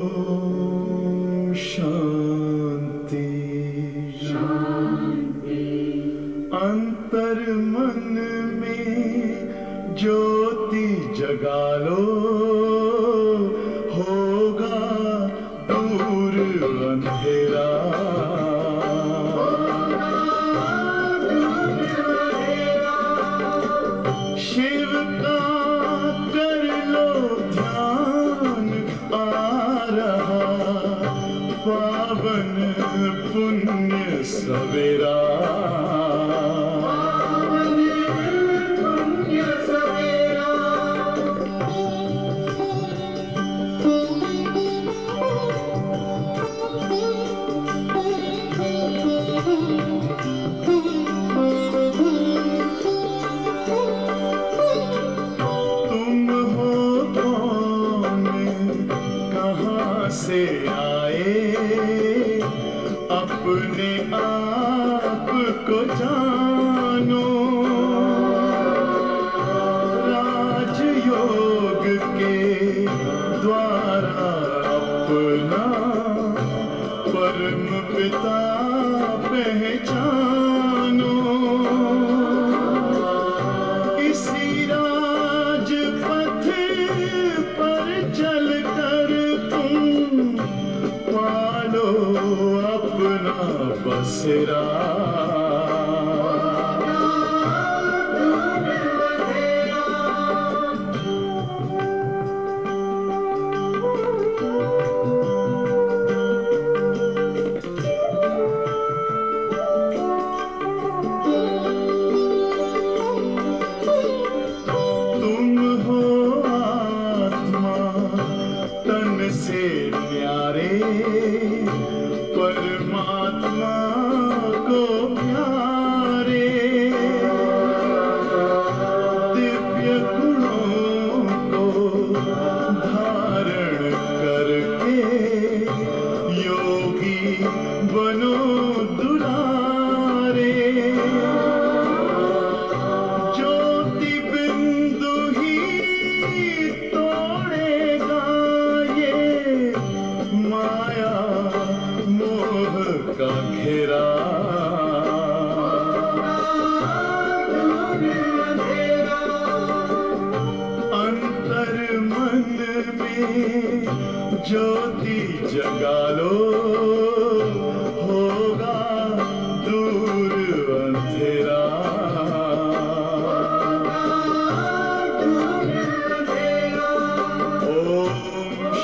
ओम शांति शांति। अंतर मन में ज्योति जगा लो, होगा दूर अंधेरा। शिव का कर लो ध्यान, आ रहा पावन पुण्य सवेरा। तुम हो कौन, कहाँ से आए, अपने आप को जानो। राजयोग के द्वारा अपना परम पिता पहचानो। इसी राजपथ पर चलकर तुम पालो अपना बसेरा। तुम हो आत्मा तन से प्यारे, परमात्मा को प्यारे। दिव्य गुणों को धारण करके योगी बनो दुलारे। ज्योति बिंदु ही तोड़ेगा ये माया मोह का घेरा। अंतर मन में ज्योति जगा लो, होगा दूर अंधेरा। ओम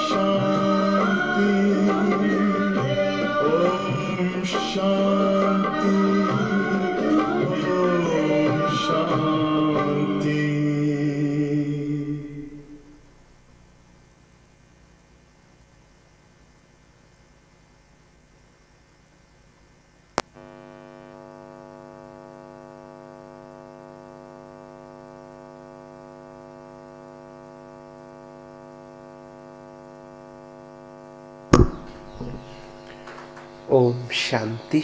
शांति ओम शांति ओम शांति। ओम शांति।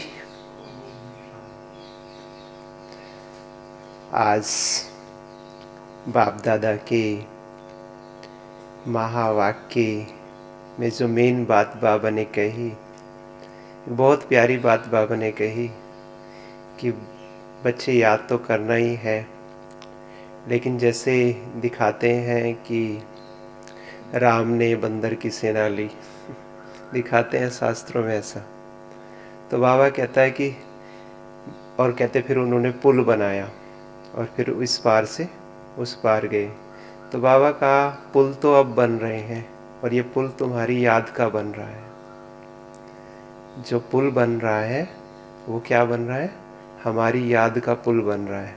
आज बाप दादा के महावाक्य में जो मेन बात बाबा ने कही, बहुत प्यारी बात बाबा ने कही कि बच्चे याद तो करना ही है, लेकिन जैसे दिखाते हैं कि राम ने बंदर की सेना ली, दिखाते हैं शास्त्रों में ऐसा। तो बाबा कहता है कि और कहते फिर उन्होंने पुल बनाया और फिर इस पार से उस पार गए। तो बाबा का पुल तो अब बन रहे हैं और ये पुल तुम्हारी याद का बन रहा है। जो पुल बन रहा है वो क्या बन रहा है? हमारी याद का पुल बन रहा है,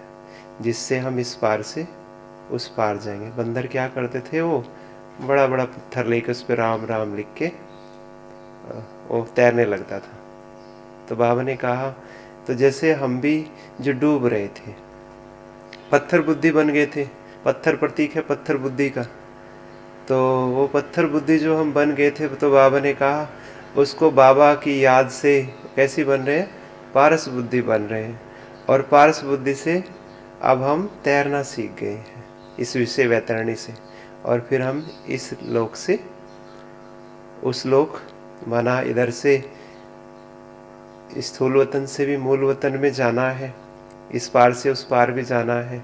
जिससे हम इस पार से उस पार जाएंगे। बंदर क्या करते थे, वो बड़ा बड़ा पत्थर लेके उस पर राम राम लिख के वो तैरने लगता था। तो बाबा ने कहा तो जैसे हम भी जो डूब रहे थे, पत्थर बुद्धि बन गए थे। पत्थर प्रतीक है पत्थर बुद्धि का। तो वो पत्थर बुद्धि जो हम बन गए थे, तो बाबा ने कहा उसको बाबा की याद से कैसी बन रहे हैं? पारस बुद्धि बन रहे हैं। और पारस बुद्धि से अब हम तैरना सीख गए हैं इस विषय वैतरणी से। और फिर हम इस लोक से उस लोक, माना इधर से स्थूल वतन से भी मूल वतन में जाना है, इस पार से उस पार भी जाना है।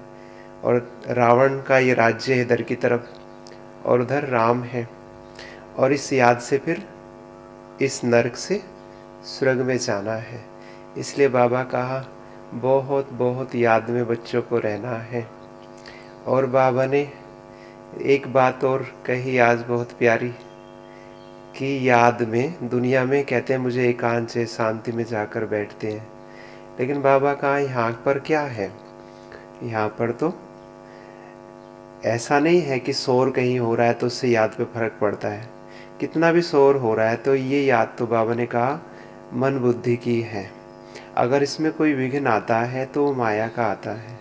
और रावण का ये राज्य है इधर की तरफ, और उधर राम है। और इस याद से फिर इस नरक से स्वर्ग में जाना है। इसलिए बाबा कहा बहुत बहुत याद में बच्चों को रहना है। और बाबा ने एक बात और कही आज बहुत प्यारी, कि याद में, दुनिया में कहते हैं मुझे एकांत से शांति में जाकर बैठते हैं, लेकिन बाबा कहा यहाँ पर क्या है, यहाँ पर तो ऐसा नहीं है कि शोर कहीं हो रहा है तो उससे याद पे फर्क पड़ता है। कितना भी शोर हो रहा है तो ये याद तो बाबा ने कहा मन बुद्धि की है। अगर इसमें कोई विघ्न आता है तो वो माया का आता है।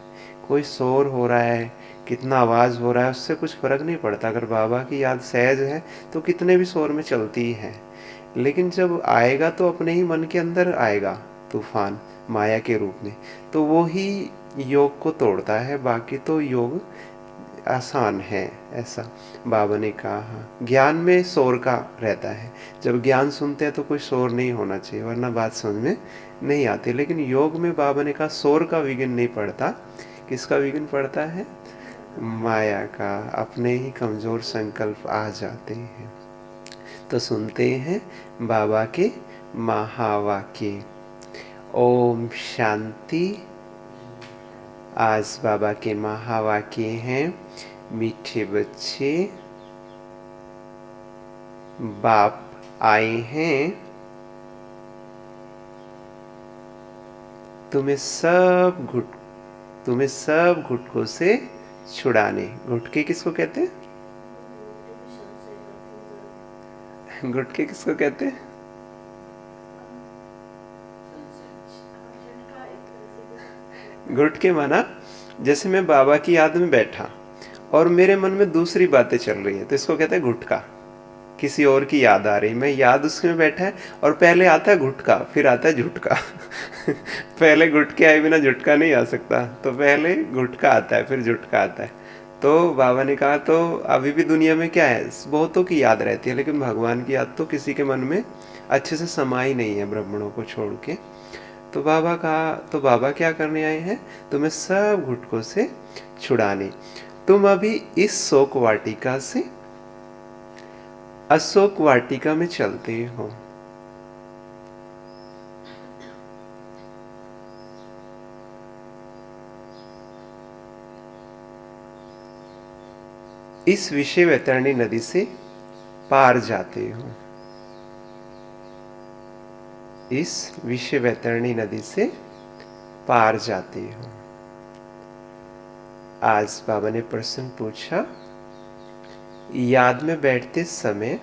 कोई शोर हो रहा है, कितना आवाज़ हो रहा है, उससे कुछ फर्क नहीं पड़ता। अगर बाबा की याद सहज है तो कितने भी शोर में चलती है, लेकिन जब आएगा तो अपने ही मन के अंदर आएगा तूफान माया के रूप में, तो वो ही योग को तोड़ता है। बाकी तो योग आसान है, ऐसा बाबा ने कहा। ज्ञान में शोर का रहता है, जब ज्ञान सुनते हैं तो कोई शोर नहीं होना चाहिए, वरना बात समझ में नहीं आती। लेकिन योग में बाबा ने कहा शोर का विघ्न नहीं पड़ता। किसका विघ्न पड़ता है? माया का। अपने ही कमजोर संकल्प आ जाते हैं। तो सुनते हैं बाबा के महावाक्य। ओम शांति। आज बाबा के महावाक्य हैं, मीठे बच्चे, बाप आए हैं तुम्हें सब घुटकों से छुड़ाने। घुटके किसको कहते हैं? घुटके किसको कहते हैं? घुटके माना जैसे मैं बाबा की याद में बैठा और मेरे मन में दूसरी बातें चल रही है तो इसको कहते हैं घुटका। किसी और की याद आ रही, मैं याद उसमें बैठा है और पहले आता है घुटका, फिर आता है झुटका। पहले घुटके आए बिना झुटका नहीं आ सकता, तो पहले घुटका आता है फिर झुटका आता है। तो बाबा ने कहा तो अभी भी दुनिया में क्या है, बहुतों की याद रहती है, लेकिन भगवान की याद तो किसी के मन में अच्छे से समाई नहीं है, ब्राह्मणों को छोड़ के। तो बाबा क्या करने आए हैं? तुम्हें सब घुटकों से छुड़ाने। तुम अभी इस शोक वाटिका से अशोक वाटिका में चलते हो। इस विषय वैतरणी नदी से पार जाते हो। इस विषय वैतरणी नदी से पार जाते हो। आज बाबा ने प्रश्न पूछा, याद में बैठते समय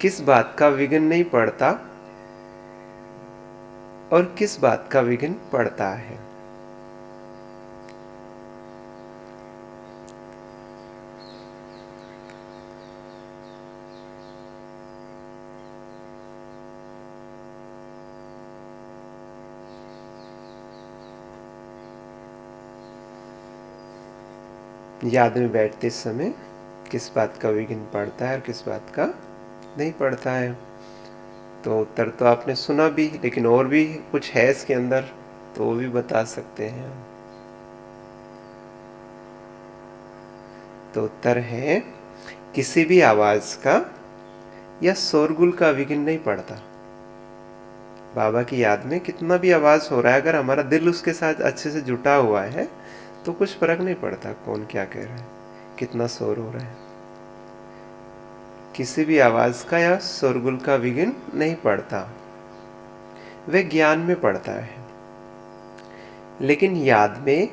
किस बात का विघ्न नहीं पड़ता और किस बात का विघ्न पड़ता है? याद में बैठते समय किस बात का विघ्न पड़ता है और किस बात का नहीं पड़ता है? तो उत्तर तो आपने सुना भी, लेकिन और भी कुछ है इसके अंदर, तो वो भी बता सकते हैं। तो उत्तर है किसी भी आवाज का या शोरगुल का विघ्न नहीं पड़ता। बाबा की याद में कितना भी आवाज हो रहा है, अगर हमारा दिल उसके साथ अच्छे से जुटा हुआ है तो कुछ फर्क नहीं पड़ता कौन क्या कह रहा है, कितना शोर हो रहा है। किसी भी आवाज का या शोरगुल का विघ्न नहीं पड़ता, वे ज्ञान में पड़ता है। लेकिन याद में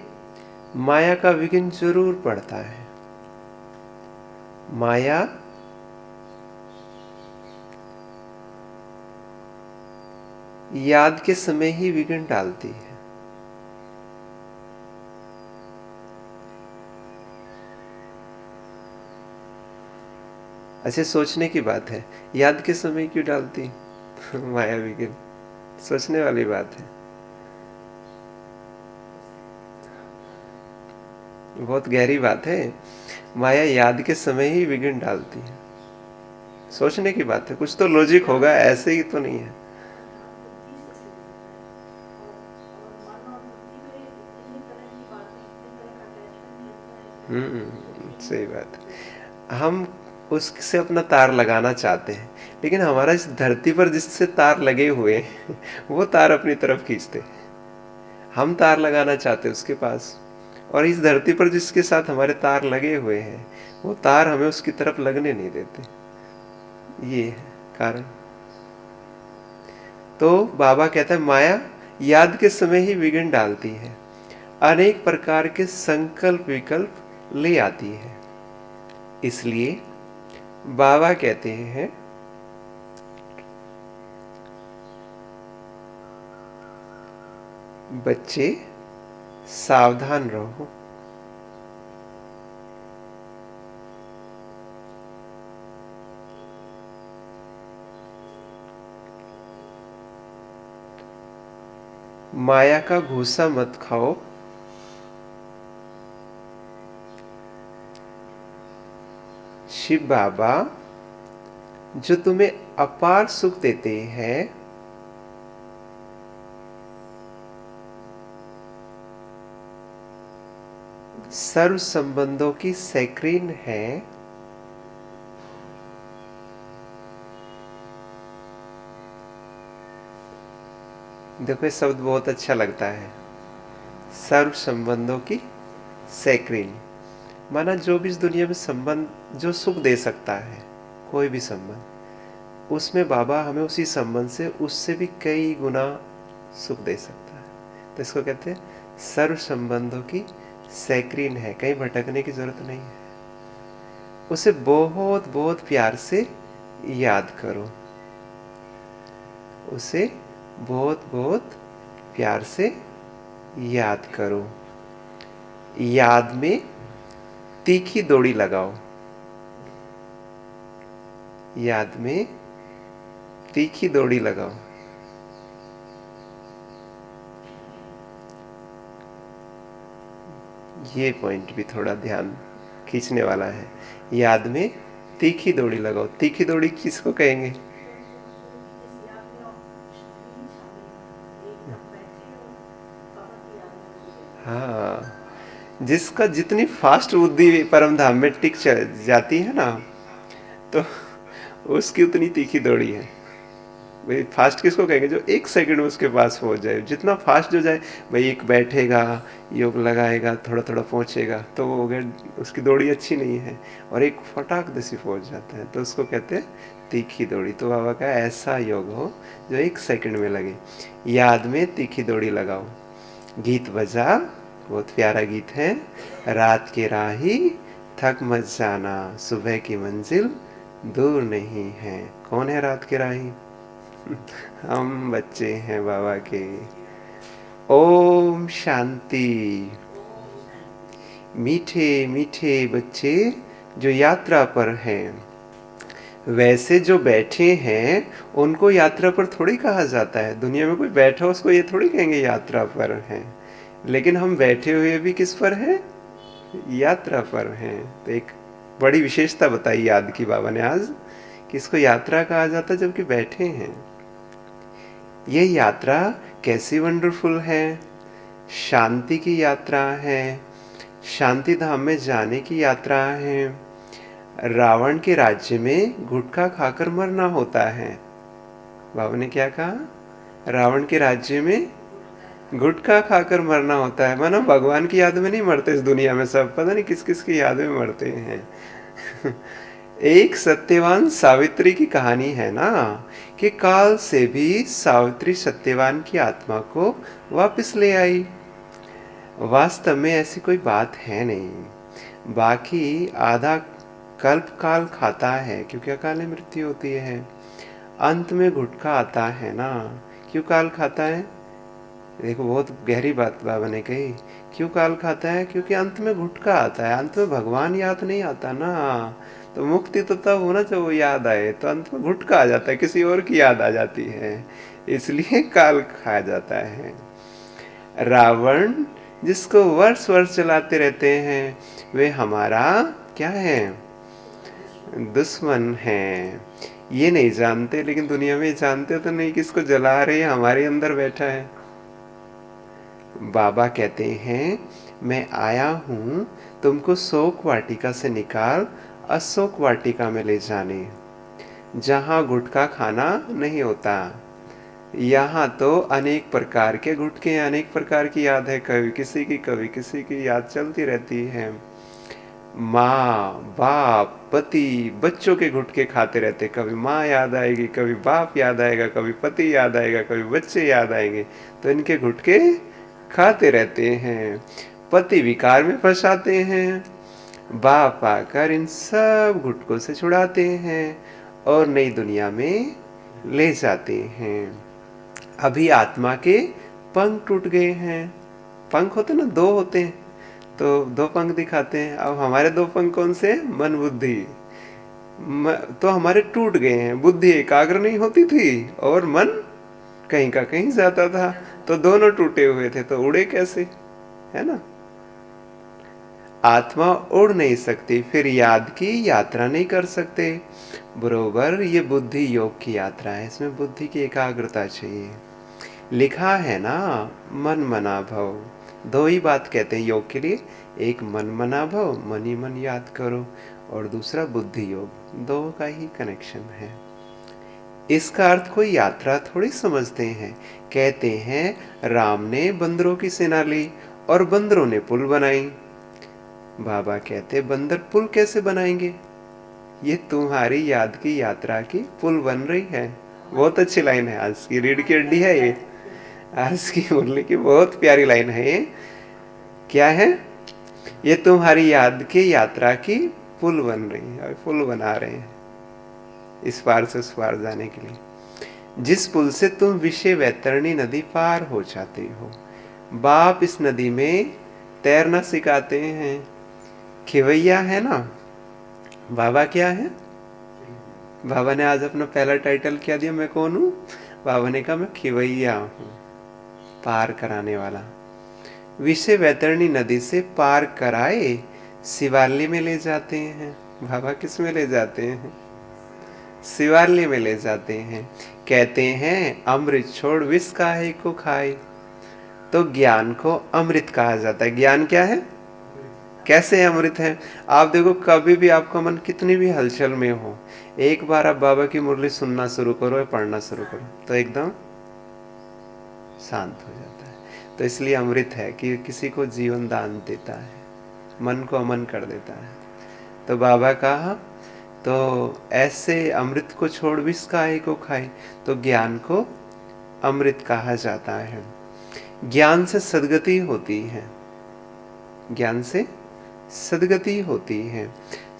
माया का विघ्न जरूर पड़ता है। माया याद के समय ही विघ्न डालती है। अच्छा, सोचने की बात है, याद के समय क्यों डालती माया विघ्न? सोचने वाली बात है। बहुत गहरी बात है। माया याद के समय ही विघ्न डालती है। सोचने की बात है, कुछ तो लॉजिक होगा, ऐसे ही तो नहीं है। सही बात है। हम उससे अपना तार लगाना चाहते हैं, लेकिन हमारा इस धरती पर जिससे तार लगे हुए हैं वो तार अपनी तरफ खींचते हैं। हम तार लगाना चाहते हैं उसके पास, और इस धरती पर जिसके साथ हमारे तार लगे हुए हैं वो तार हमें उसकी तरफ लगने नहीं देते। ये है कारण। तो बाबा कहता है माया याद के समय ही विघ्न डालती है, अनेक प्रकार के संकल्प विकल्प ले आती है। इसलिए बाबा कहते हैं बच्चे सावधान रहो। माया का घूसा मत खाओ। शिव बाबा जो तुम्हें अपार सुख देते हैं, सर्व संबंधों की सैक्रीन है। देखो ये शब्द बहुत अच्छा लगता है, सर्व संबंधों की सैक्रीन। माना जो भी इस दुनिया में संबंध जो सुख दे सकता है, कोई भी संबंध, उसमें बाबा हमें उसी संबंध से उससे भी कई गुना सुख दे सकता है। तो इसको कहते हैं सर्व संबंधों की सैक्रीन है, कहीं भटकने की जरूरत नहीं है। उसे बहुत बहुत प्यार से याद करो, उसे बहुत बहुत प्यार से याद करो। याद में तीखी दौड़ी लगाओ, याद में तीखी दौड़ी लगाओ। ये पॉइंट भी थोड़ा ध्यान खींचने वाला है। याद में तीखी दौड़ी लगाओ। तीखी दौड़ी किसको कहेंगे? हाँ, जिसका जितनी फास्ट बुद्धि परम धाम में टिक जाती है ना, तो उसकी उतनी तीखी दौड़ी है। भाई फास्ट किसको कहेंगे? जो एक सेकंड में उसके पास पहुंच जाए। जितना फास्ट जो जाए, भाई एक बैठेगा, योग लगाएगा, थोड़ा थोड़ा पहुंचेगा, तो वो अगर उसकी दौड़ी अच्छी नहीं है, और एक फटाक दसी पहुंच जाता है, तो उसको कहते हैं तीखी दौड़ी। तो बाबा का ऐसा योग हो जो एक सेकंड में लगे। याद में तीखी दौड़ी लगाओ। गीत बजा, बहुत प्यारा गीत है। रात के राही थक मत जाना, सुबह की मंजिल दूर नहीं है। कौन है रात के राही? हम बच्चे हैं बाबा के। ओम शांति। मीठे मीठे बच्चे जो यात्रा पर हैं, वैसे जो बैठे हैं उनको यात्रा पर थोड़ी कहा जाता है। दुनिया में कोई बैठा उसको ये थोड़ी कहेंगे यात्रा पर हैं। लेकिन हम बैठे हुए भी किस पर हैं? यात्रा पर हैं। तो एक बड़ी विशेषता बताई याद की बाबा ने आज, कि इसको यात्रा कहा जाता है जबकि बैठे हैं। ये यात्रा कैसी वंडरफुल है। शांति की यात्रा है, शांति धाम में जाने की यात्रा है। रावण के राज्य में गुटखा खाकर मरना होता है। बाबा ने क्या कहा? रावण के राज्य में गुटखा खाकर मरना होता है। मानो भगवान की याद में नहीं मरते इस दुनिया में, सब पता नहीं किस किस की याद में मरते हैं। एक सत्यवान सावित्री की कहानी है ना, कि काल से भी सावित्री सत्यवान की आत्मा को वापस ले आई। वास्तव में ऐसी कोई बात है नहीं। बाकी आधा कल्प काल खाता है, क्योंकि अकाले मृत्यु होती है। अंत में गुटखा आता है ना, क्यों काल खाता है? देखो बहुत गहरी बात बाबा ने कही। क्यों काल खाता है? क्योंकि अंत में गुटखा आता है। अंत में भगवान याद नहीं आता ना, तो मुक्ति तो तब होना जब वो याद आए। तो अंत में गुटखा आ जाता है, किसी और की याद आ जाती है, इसलिए काल खाया जाता है। रावण जिसको वर्ष वर्ष चलाते रहते हैं, वे हमारा क्या है? दुश्मन है। ये नहीं जानते, लेकिन दुनिया में जानते तो नहीं किसको जला रहे हैं, हमारे अंदर बैठा है। बाबा कहते हैं, मैं आया हूं तुमको शोक वाटिका से निकाल अशोक वाटिका में ले जाने, जहां गुटखा खाना नहीं होता। यहाँ तो अनेक प्रकार के गुटखे, अनेक प्रकार की याद है, कभी किसी की याद चलती रहती है। माँ बाप पति बच्चों के गुटके खाते रहते, कभी माँ याद आएगी, कभी बाप याद आएगा, कभी पति याद आएगा, कभी बच्चे याद आएंगे, तो इनके गुटके खाते रहते हैं। पति विकार में फंसाते हैं, बाप आकर इन सब गुटकों से छुड़ाते हैं और नई दुनिया में ले जाते हैं। अभी आत्मा के पंख टूट गए हैं। पंख होते ना, दो होते हैं, तो दो पंख दिखाते हैं। अब हमारे दो पंख कौन से? मन बुद्धि। तो हमारे टूट गए हैं, बुद्धि एकाग्र नहीं होती थी और मन कहीं का कहीं जाता था, तो दोनों टूटे हुए थे, तो उड़े कैसे? है ना। आत्मा उड़ नहीं सकती, फिर याद की यात्रा नहीं कर सकते। बरोबर ये बुद्धि योग की यात्रा है, इसमें बुद्धि की एकाग्रता चाहिए। लिखा है ना, मन मना भव। दो ही बात कहते हैं योग के लिए, एक मन मना भव, मन ही मन याद करो, और दूसरा बुद्धि योग, दो का ही कनेक्शन है। इसका अर्थ कोई यात्रा थोड़ी समझते हैं। कहते हैं राम ने बंदरों की सेना ली और बंदरों ने पुल बनाई। बाबा कहते बंदर पुल कैसे बनाएंगे? ये तुम्हारी याद की यात्रा की पुल बन रही है। बहुत अच्छी लाइन है, आज की रीढ़ की हड्डी है ये, आज की मुरली की बहुत प्यारी लाइन है ये। क्या है? ये तुम्हारी याद की यात्रा की पुल बन रही है, पुल बना रहे हैं इस पार से उस पार जाने के लिए, जिस पुल से तुम विषय वैतरणी नदी पार हो जाते हो। बाप इस नदी में तैरना सिखाते हैं। खिवैया है ना बाबा। क्या है? बाबा ने आज अपना पहला टाइटल क्या दिया, मैं कौन हूं? बाबा ने कहा मैं खिवैया हूं, पार कराने वाला। विषय वैतरणी नदी से पार कराए शिवालय में ले जाते हैं। बाबा किस में ले जाते हैं? शिवालय में ले जाते हैं। कहते हैं अमृत छोड़ विष काहे को खाए। तो ज्ञान को अमृत कहा जाता है। ज्ञान क्या है? कैसे अमृत है? आप देखो, कभी भी आपका मन कितनी भी हलचल में हो, एक बार आप बाबा की मुरली सुनना शुरू करो या पढ़ना शुरू करो तो एकदम शांत हो जाता है। तो इसलिए अमृत है कि किसी को जीवन दान देता है, मन को अमन कर देता है। तो बाबा कहा तो ऐसे अमृत को छोड़ विष काहे को खाए, तो ज्ञान को अमृत कहा जाता है। ज्ञान से सद्गति होती है, ज्ञान से सद्गति होती है।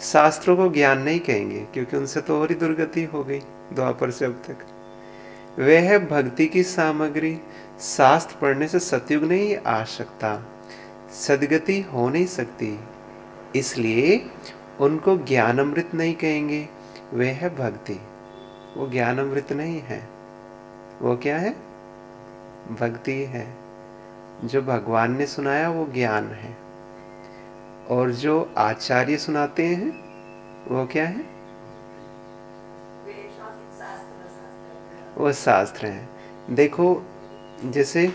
शास्त्रों को ज्ञान नहीं कहेंगे क्योंकि उनसे तो और ही दुर्गति हो गई द्वापर से अब तक। वह है भक्ति की सामग्री। शास्त्र पढ़ने से सतयुग नहीं आ सकता, सद्गति हो नहीं सकती, इसलिए उनको ज्ञान अमृत नहीं कहेंगे। वह है भक्ति, वो ज्ञान अमृत नहीं है। वो क्या है? भक्ति है। जो भगवान ने सुनाया वो ज्ञान है, और जो आचार्य सुनाते हैं वो क्या है? वो शास्त्र है। देखो, जैसे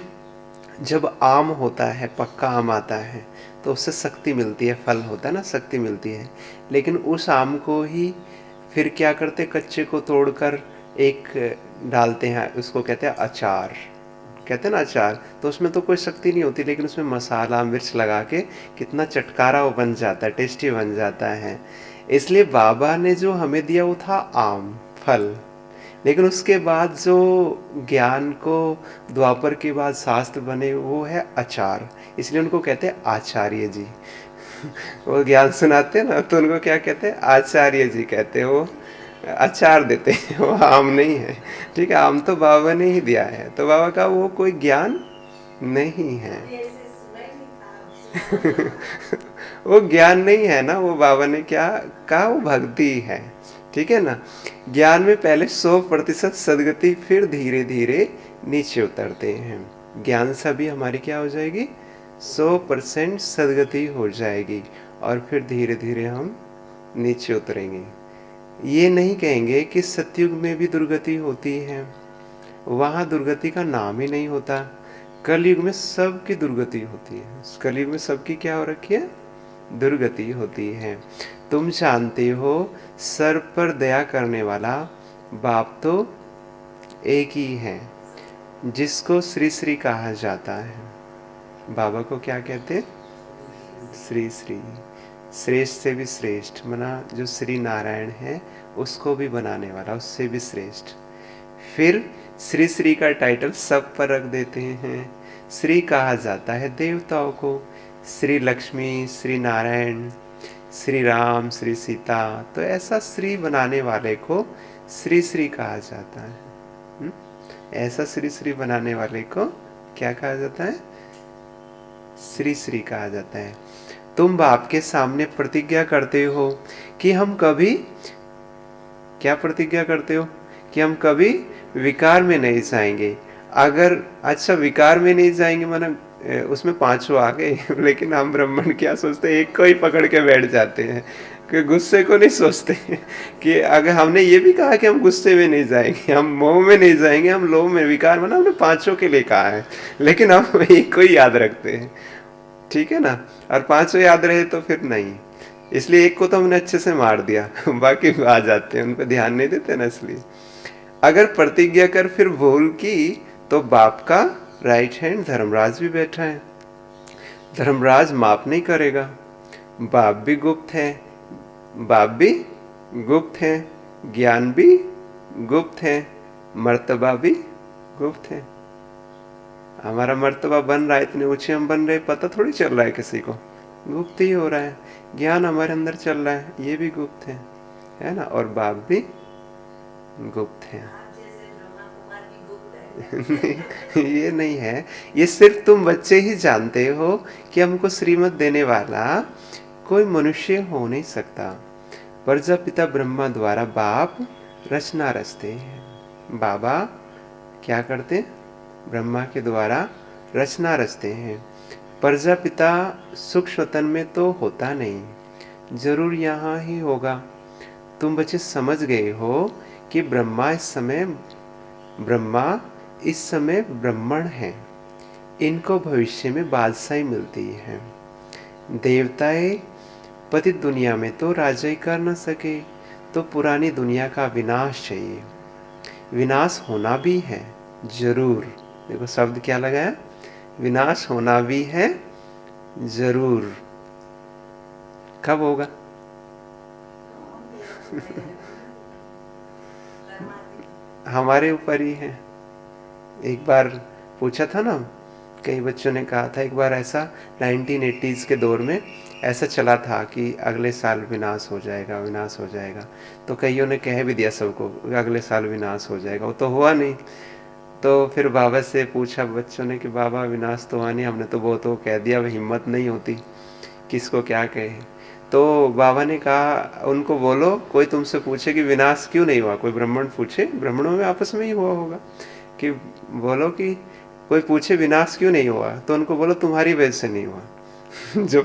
जब आम होता है, पक्का आम आता है, तो उससे शक्ति मिलती है, फल होता है ना, शक्ति मिलती है। लेकिन उस आम को ही फिर क्या करते, कच्चे को तोड़कर एक डालते हैं, उसको कहते हैं अचार, कहते हैं ना अचार। तो उसमें तो कोई शक्ति नहीं होती, लेकिन उसमें मसाला मिर्च लगा के कितना चटकारा वो बन जाता है, टेस्टी बन जाता है। इसलिए बाबा ने जो हमें दिया वो था आम, फल, लेकिन उसके बाद जो ज्ञान को द्वापर के बाद शास्त्र बने वो है अचार, इसलिए उनको कहते हैं आचार्य जी। वो ज्ञान सुनाते हैं ना, तो उनको क्या कहते हैं? आचार्य जी कहते हैं। वो अचार देते हैं, वो आम नहीं है। ठीक है, आम तो बाबा ने ही दिया है, तो बाबा का वो कोई ज्ञान नहीं है। वो ज्ञान नहीं है ना, वो बाबा ने क्या कहा, वो भक्ति है। ठीक है ना। ज्ञान में पहले 100% सद्गति, फिर धीरे धीरे नीचे उतरते हैं। ज्ञान से भी हमारी क्या हो जाएगी? 100% सदगति हो जाएगी और फिर धीरे धीरे हम नीचे उतरेंगे। ये नहीं कहेंगे कि सतयुग में भी दुर्गति होती है, वहाँ दुर्गति का नाम ही नहीं होता। कलयुग में सबकी दुर्गति होती है। कलयुग में सबकी क्या हो रखी है? दुर्गति होती है। तुम जानते हो सर पर दया करने वाला बाप तो एक ही है, जिसको श्री श्री कहा जाता है। बाबा को क्या कहते हैं? श्री श्री। श्रेष्ठ से भी श्रेष्ठ, मना जो श्री नारायण है उसको भी बनाने वाला, उससे भी श्रेष्ठ। फिर श्री श्री का टाइटल सब पर रख देते हैं। श्री कहा जाता है देवताओं को, श्री लक्ष्मी, श्री नारायण, श्री राम, श्री सीता। तो ऐसा श्री बनाने वाले को श्री श्री कहा जाता है। ऐसा श्री श्री बनाने वाले को क्या कहा जाता है? श्री श्री कहा जाता है। तुम बाप के सामने प्रतिज्ञा करते हो कि हम कभी, क्या प्रतिज्ञा करते हो? कि हम कभी विकार में नहीं जाएंगे। अगर अच्छा विकार में नहीं जाएंगे माना उसमें पांचों आ गए लेकिन हम ब्राह्मण क्या सोचते हैं? एक को ही पकड़ के बैठ जाते हैं कि गुस्से को नहीं सोचते कि अगर हमने ये भी कहा कि हम गुस्से में नहीं जाएंगे, हम मोह में नहीं जाएंगे, हम लोभ में, विकार में ना, हमने पांचों के लिए कहा है, लेकिन हम एक को ही याद रखते हैं। ठीक है ना? और पांचों याद रहे तो फिर नहीं, इसलिए एक को तो हमने अच्छे से मार दिया बाकी आ जाते हैं, उन पर ध्यान नहीं देते ना। इसलिए अगर प्रतिज्ञा कर फिर भूल की तो बाप का राइट हैंड धर्मराज भी बैठा है। धर्मराज माफ नहीं करेगा। बाप भी गुप्त है, बाप भी गुप्त है, ज्ञान भी गुप्त है, मर्तबा भी गुप्त है। हमारा मर्तबा बन रहा है, इतने ऊंचे हम बन रहे, पता थोड़ी चल रहा है किसी को, गुप्त ही हो रहा है। ज्ञान हमारे अंदर चल रहा है, ये भी गुप्त है ना? और बाप भी गुप्त है। ये नहीं है, ये सिर्फ तुम बच्चे ही जानते हो कि हमको श्रीमत देने वाला कोई मनुष्य हो नहीं सकता। प्रजापिता ब्रह्मा द्वारा बाप रचना रचते हैं। बाबा क्या करते? ब्रह्मा के द्वारा रचना रचते हैं। प्रजापिता सूक्ष्म तन में तो होता नहीं, जरूर यहाँ ही होगा। तुम बच्चे समझ गए हो कि ब्रह्मा इस समय ब्राह्मण हैं। इनको भविष्य में बादशाही मिलती है। देवताएं पतित दुनिया में तो राजाई कर न सके, तो पुरानी दुनिया का विनाश चाहिए। विनाश होना भी है जरूर। देखो शब्द क्या लगाया? विनाश होना भी है जरूर। कब होगा? हमारे ऊपर ही है। एक बार पूछा था ना, कई बच्चों ने कहा था एक बार ऐसा 1980s के दौर में ऐसा चला था कि अगले साल विनाश हो जाएगा, विनाश हो जाएगा। तो कईयों ने कह भी दिया सबको अगले साल विनाश हो जाएगा, वो तो हुआ नहीं। तो फिर बाबा से पूछा बच्चों ने कि बाबा विनाश तो हुआ नहीं, हमने तो बहुत वो कह दिया, वह हिम्मत नहीं होती, किसको क्या कहे। तो बाबा ने कहा उनको बोलो कोई तुमसे पूछे कि विनाश क्यों नहीं हुआ, कोई ब्राह्मण पूछे, ब्राह्मणों में आपस में ही हुआ होगा, कि बोलो कि कोई पूछे विनाश क्यों नहीं हुआ, तो उनको बोलो तुम्हारी वजह से नहीं हुआ जो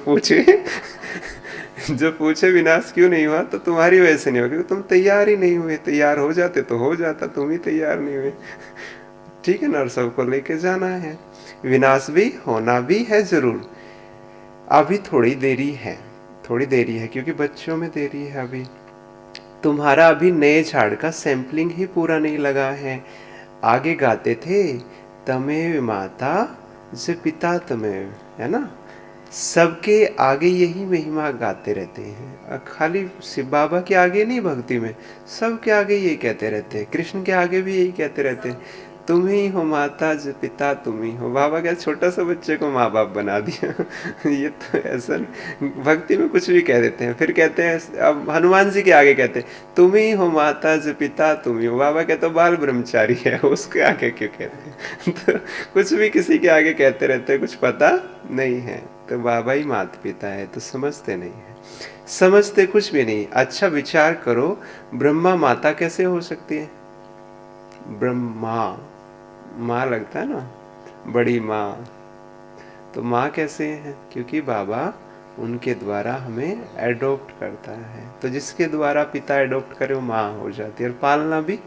पूछे विनाश क्यों नहीं हुआ तो तुम्हारी वजह से नहीं हुआ, क्योंकि तुम तैयार ही नहीं हुए। तैयार हो जाते तो हो जाता, तुम ही तैयार नहीं हुए। ठीक है ना? और सबको लेके जाना है। विनाश भी होना भी है जरूर। अभी थोड़ी देरी है, क्योंकि बच्चों में देरी है। अभी तुम्हारा अभी नए झाड़ का सैंपलिंग ही पूरा नहीं लगा है। आगे गाते थे तमेव माता ज पिता तमेव, है ना? सबके आगे यही महिमा गाते रहते हैं। खाली शिव बाबा के आगे नहीं, भक्ति में सबके आगे यही कहते रहते हैं। कृष्ण के आगे भी यही कहते रहते हैं, तुम ही हो माता ज पिता तुम ही हो। बाबा क्या छोटा सा बच्चे को माँ बाप बना दिया ये तो ऐसा भक्ति में कुछ भी कह देते हैं। फिर कहते हैं, अब हनुमान जी के आगे कहते हैं तुम ही हो माता ज पिता तुम ही हो। बाबा कहते हो बाल ब्रह्मचारी है, उसके आगे क्यों कहते हैं तो कुछ भी किसी के आगे कहते रहते हैं, कुछ पता नहीं है। तो बाबा ही माता पिता है, तो समझते नहीं है, समझते कुछ भी नहीं। अच्छा विचार करो, ब्रह्मा माता कैसे हो सकती है? ब्रह्मा माँ लगता है ना, बड़ी माँ, तो माँ कैसे हैं? क्योंकि बाबा उनके द्वारा हमें एडॉप्ट करता है। तो जिसके द्वारा पिता एडॉप्ट करे वो माँ हो जाती है, और पालना भी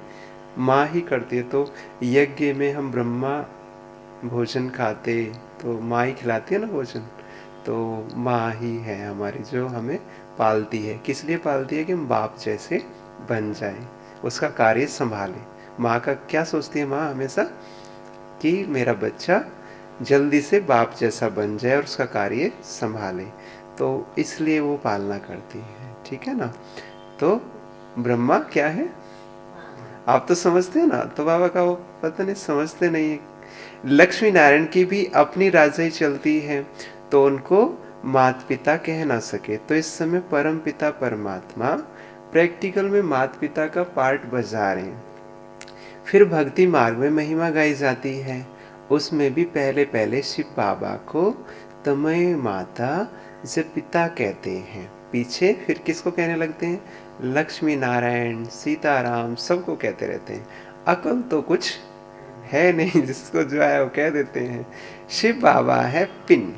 माँ ही करती है। तो यज्ञ में हम ब्रह्मा भोजन खाते तो माँ ही खिलाती है ना भोजन। तो माँ ही है हमारी जो हमें पालती है। किस लिए पालती है? कि हम बाप जैसे बन जाए, उसका कार्य संभाले। माँ का क्या सोचती है माँ हमेशा? कि मेरा बच्चा जल्दी से बाप जैसा बन जाए और उसका कार्य संभाले। तो इसलिए वो पालना करती है, ठीक है ना। तो ब्रह्मा क्या है? आप तो समझते हैं ना। तो बाबा का वो पता नहीं समझते नहीं है। लक्ष्मी नारायण की भी अपनी राजाई चलती है, तो उनको माता पिता कह ना सके। तो इस समय परम पिता परमात्मा प्रैक्टिकल में माता पिता का पार्ट बजा रहे हैं। फिर भक्ति मार्ग में महिमा गाई जाती है, उसमें भी पहले पहले शिव बाबा को तमय माता से पिता कहते हैं। पीछे फिर किसको कहने लगते हैं? लक्ष्मी नारायण, सीताराम, सबको कहते रहते हैं। अकल तो कुछ है नहीं, जिसको जो है वो कह देते हैं। शिव बाबा है पिन,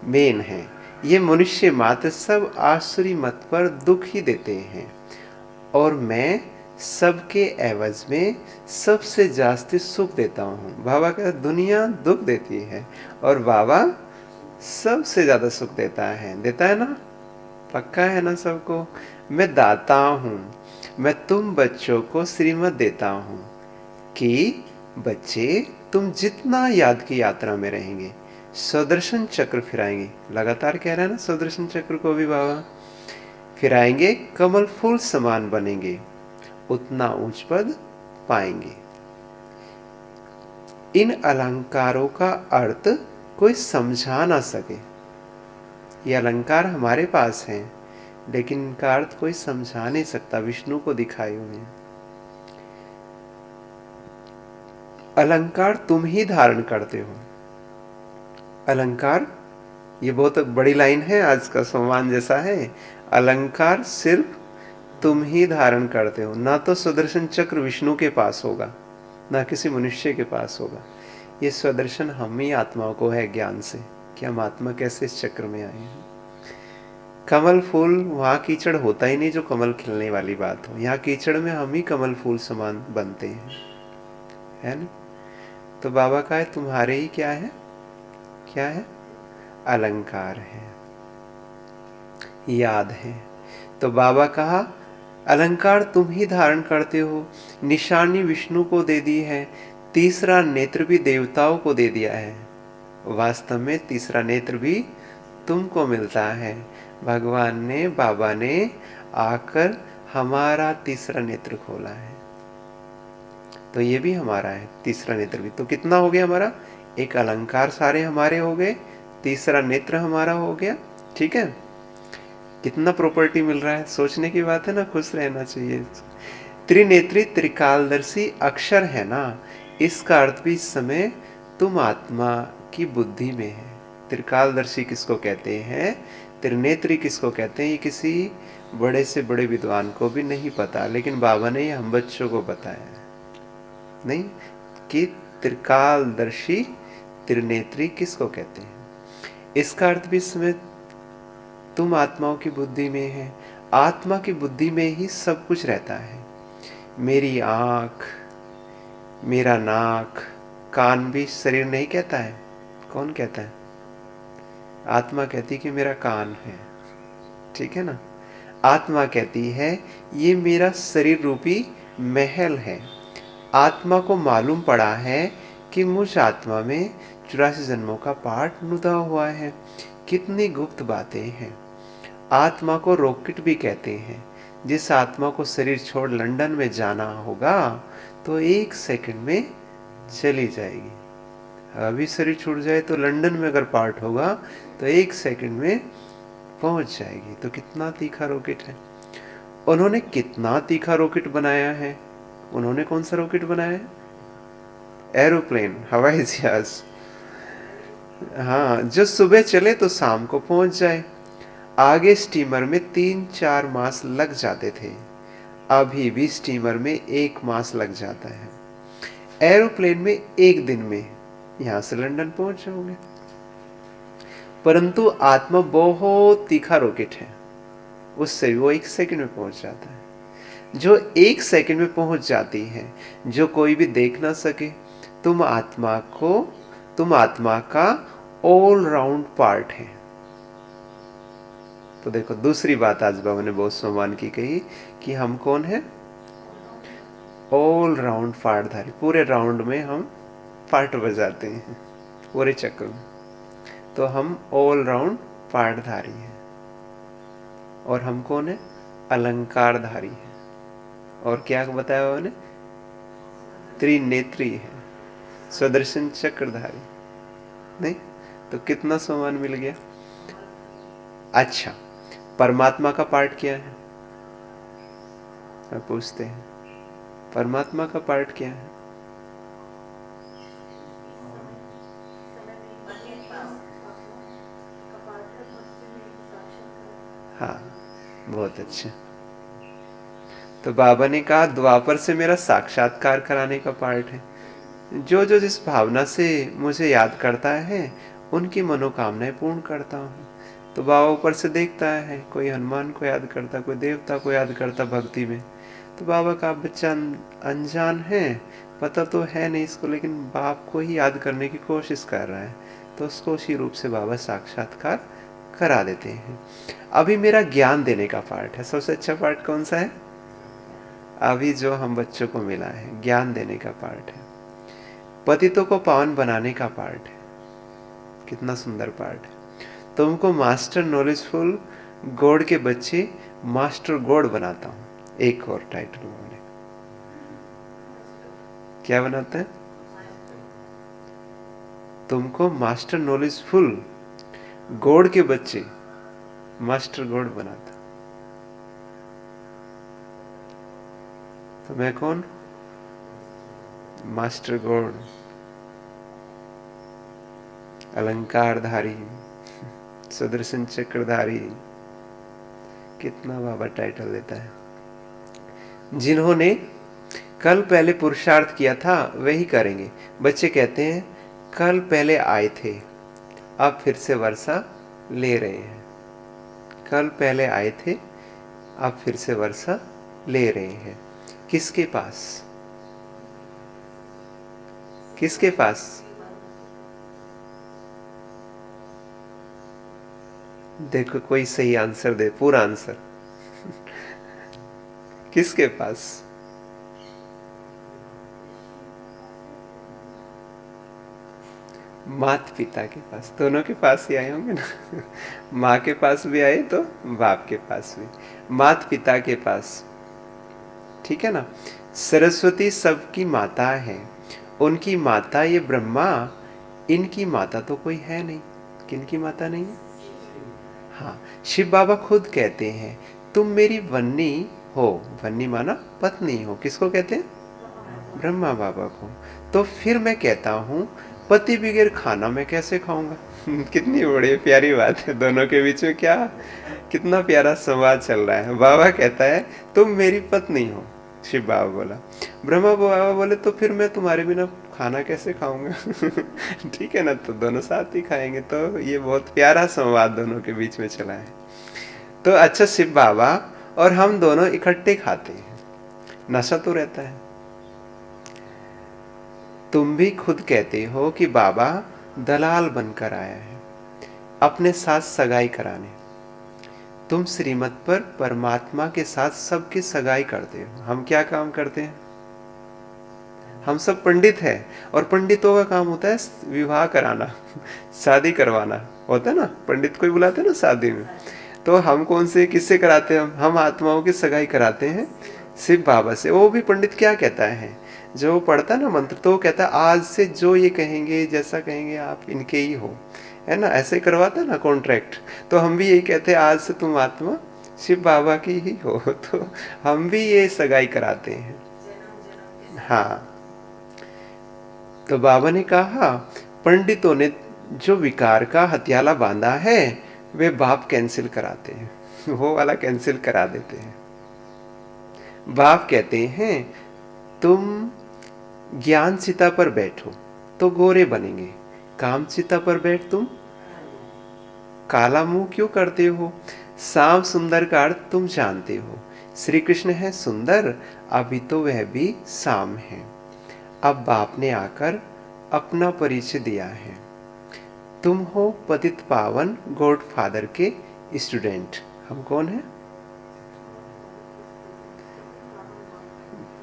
मेन है। ये मनुष्य मात्र सब आसुरी मत पर दुख ही देते हैं, और मैं सबके एवज में सबसे जास्ती सुख देता हूँ। बाबा का दुनिया दुख देती है और बाबा सबसे ज्यादा सुख देता है ना। पक्का है ना सबको? मैं दाता हूँ, मैं तुम बच्चों को श्रीमत देता हूँ कि बच्चे तुम जितना याद की यात्रा में रहेंगे, सुदर्शन चक्र फिराएंगे। लगातार कह रहा है ना सुदर्शन चक्र को भी बाबा फिराएंगे, कमल फूल समान बनेंगे, उतना ऊंच पद पाएंगे। इन अलंकारों का अर्थ कोई समझा ना सके। ये अलंकार हमारे पास हैं, लेकिन इनका अर्थ कोई समझा नहीं सकता। विष्णु को दिखाए हुए हैं। अलंकार तुम ही धारण करते हो। अलंकार, ये बहुत बड़ी लाइन है, आज का सम्मान जैसा है। अलंकार सिर्फ तुम ही धारण करते हो। ना तो सुदर्शन चक्र विष्णु के पास होगा, ना किसी मनुष्य के पास होगा। ये सुदर्शन हम ही आत्माओं को है ज्ञान से कि हम आत्मा कैसे इस चक्र में आए हैं। कमल फूल, वहाँ कीचड़ होता ही नहीं जो कमल खिलने वाली बात हो। यहाँ कीचड़ में हम ही कमल फूल समान बनते हैं, है ना। तो बाबा का है तुम्हारे ही क्या है? क्या है? अलंकार है, याद है। तो बाबा कहा अलंकार तुम ही धारण करते हो। निशानी विष्णु को दे दी है, तीसरा नेत्र भी देवताओं को दे दिया है। वास्तव में तीसरा नेत्र भी तुमको मिलता है। भगवान ने, बाबा ने आकर हमारा तीसरा नेत्र खोला है। तो ये भी हमारा है, तीसरा नेत्र भी। तो कितना हो गया हमारा? एक अलंकार सारे हमारे हो गए, तीसरा नेत्र हमारा हो गया, ठीक है। कितना प्रॉपर्टी मिल रहा है, सोचने की बात है ना। खुश रहना चाहिए। त्रिनेत्री त्रिकालदर्शी अक्षर है ना, इसका अर्थ भी इस समय तुम आत्मा की बुद्धि में है। त्रिकालदर्शी किसको कहते हैं, त्रिनेत्री किसको कहते हैं, ये किसी बड़े से बड़े विद्वान को भी नहीं पता, लेकिन बाबा ने हम बच्चों को बताया नहीं कि त्रिकालदर्शी त्रिनेत्री किसको कहते हैं। इसका अर्थ भी इसमें तुम आत्माओं की बुद्धि में है। आत्मा की बुद्धि में ही सब कुछ रहता है। मेरी आँख, मेरा नाक, कान भी शरीर नहीं कहता है। कौन कहता है? आत्मा कहती कि मेरा कान है, ठीक है ना। आत्मा कहती है ये मेरा शरीर रूपी महल है। आत्मा को मालूम पड़ा है कि मुझ आत्मा में 84 जन्मों का पाठ नुदा हुआ है। कितनी गुप्त बातें हैं। आत्मा को रॉकेट भी कहते हैं। जिस आत्मा को शरीर छोड़ लंदन में जाना होगा तो 1 सेकंड में चली जाएगी। अभी शरीर छूट जाए तो लंदन में अगर पार्ट होगा तो 1 सेकंड में पहुंच जाएगी। तो कितना तीखा रॉकेट है। उन्होंने कितना तीखा रॉकेट बनाया है। उन्होंने कौन सा रॉकेट बनाया है? एरोप्लेन, हवाई जहाज। हाँ, जो सुबह चले तो शाम को पहुंच जाए। आगे स्टीमर में 3-4 मास लग जाते थे, अभी भी स्टीमर में 1 मास लग जाता है। एरोप्लेन में 1 दिन में यहां से लंदन पहुंच जाओगे। परंतु आत्मा बहुत तीखा रॉकेट है, उससे भी वो 1 सेकंड में पहुंच जाता है। जो 1 सेकंड में पहुंच जाती है, जो कोई भी देख ना सके। तुम आत्मा का ऑल राउंड पार्ट है। तो देखो दूसरी बात आज बाबा ने बहुत सम्मान की कही कि हम कौन है? ऑल राउंड पार्टधारी। पूरे राउंड में हम पार्ट बजाते हैं, पूरे चक्र में। तो हम ऑल राउंड पार्टधारी हैं। और हम कौन है? अलंकारधारी है। और क्या बताया उन्होंने? त्रिनेत्री है, सुदर्शन चक्रधारी। नहीं तो कितना सम्मान मिल गया। अच्छा, परमात्मा का पार्ट क्या है? अब पूछते हैं, परमात्मा का पार्ट क्या है? हाँ, बहुत अच्छा। तो बाबा ने कहा द्वापर से मेरा साक्षात्कार कराने का पार्ट है। जो जो जिस भावना से मुझे याद करता है उनकी मनोकामनाएं पूर्ण करता हूँ। तो बाबा ऊपर से देखता है, कोई हनुमान को याद करता, कोई देवता को याद करता भक्ति में। तो बाबा का बच्चा अनजान है, पता तो है नहीं इसको, लेकिन बाप को ही याद करने की कोशिश कर रहा है। तो उसको उसी रूप से बाबा साक्षात्कार करा देते हैं। अभी मेरा ज्ञान देने का पार्ट है। सबसे अच्छा पार्ट कौन सा है? अभी जो हम बच्चों को मिला है, ज्ञान देने का पार्ट है। पतितों को पावन बनाने का पार्ट है। कितना सुंदर पार्ट है। तुमको मास्टर नॉलेजफुल गॉड के बच्चे मास्टर गॉड बनाता हूं। एक और टाइटल उन्होंने क्या बनाता है? तुमको मास्टर नॉलेजफुल गॉड के बच्चे मास्टर गॉड बनाता। तो मैं कौन? मास्टर गॉड, अलंकारधारी, सुदर्शन चक्रधारी। कितना बाबा टाइटल देता है। जिन्होंने कल पहले पुरुषार्थ किया था वही करेंगे। बच्चे कहते हैं कल पहले आए थे, अब फिर से वर्षा ले रहे हैं। कल पहले आए थे, अब फिर से वर्षा ले रहे हैं। किसके पास? किसके पास? देखो कोई सही आंसर दे, पूरा आंसर। किसके पास? माता पिता के पास। दोनों के पास ही आए होंगे ना। माँ के पास भी आए तो बाप के पास भी, माता पिता के पास। ठीक है ना। सरस्वती सबकी माता है। उनकी माता ये ब्रह्मा, इनकी माता तो कोई है नहीं। किनकी माता नहीं है? हाँ, शिव बाबा खुद कहते हैं तुम मेरी वन्नी हो। वन्नी माना पत्नी हो। किसको कहते हैं? ब्रह्मा बाबा को। तो फिर मैं कहता हूँ पति बगैर खाना मैं कैसे खाऊंगा। कितनी बड़ी प्यारी बात है। दोनों के बीच में क्या कितना प्यारा संवाद चल रहा है। बाबा कहता है तुम मेरी पत्नी हो। शिव बाबा बोला, ब्रह्मा बाबा बोले तो फिर मैं तुम्हारे बिना खाना कैसे खाऊंगा। ठीक है ना। तो दोनों साथ ही खाएंगे। तो ये बहुत प्यारा संवाद दोनों के बीच में चला है। तो अच्छा, शिव बाबा और हम दोनों इकट्ठे खाते हैं, नशा तो रहता है। तुम भी खुद कहते हो कि बाबा दलाल बनकर आया है अपने साथ सगाई कराने। तुम श्रीमत पर परमात्मा के साथ सबकी सगाई करते हो। हम क्या काम करते हैं? हम सब पंडित हैं, और पंडितों का काम होता है विवाह कराना, शादी करवाना होता है ना। पंडित को ही बुलाते हैं ना शादी में। तो हम कौन से किससे कराते हैं? हम आत्माओं की सगाई कराते हैं शिव बाबा से। वो भी पंडित क्या कहता है, जो पढ़ता है ना मंत्र, तो वो कहता है आज से जो ये कहेंगे, जैसा कहेंगे आप इनके ही हो, है ना। ऐसे करवाता है ना कॉन्ट्रैक्ट। तो हम भी यही कहते हैं आज से तुम आत्मा शिव बाबा की ही हो। तो हम भी ये सगाई कराते हैं। हाँ। तो बाबा ने कहा पंडितों ने जो विकार का हथियाला बांधा है वे बाप कैंसिल कराते हैं। वो वाला कैंसिल करा देते हैं। बाप कहते हैं तुम ज्ञान चिता पर बैठो तो गोरे बनेंगे, काम चिता पर बैठ तुम काला मुंह क्यों करते हो? श्याम सुंदर का अर्थ तुम जानते हो। श्री कृष्ण है सुंदर, अभी तो वह भी श्याम है। अब बाप ने आकर अपना परिचय दिया है। तुम हो पतित पावन गॉड फादर के स्टूडेंट। हम कौन है?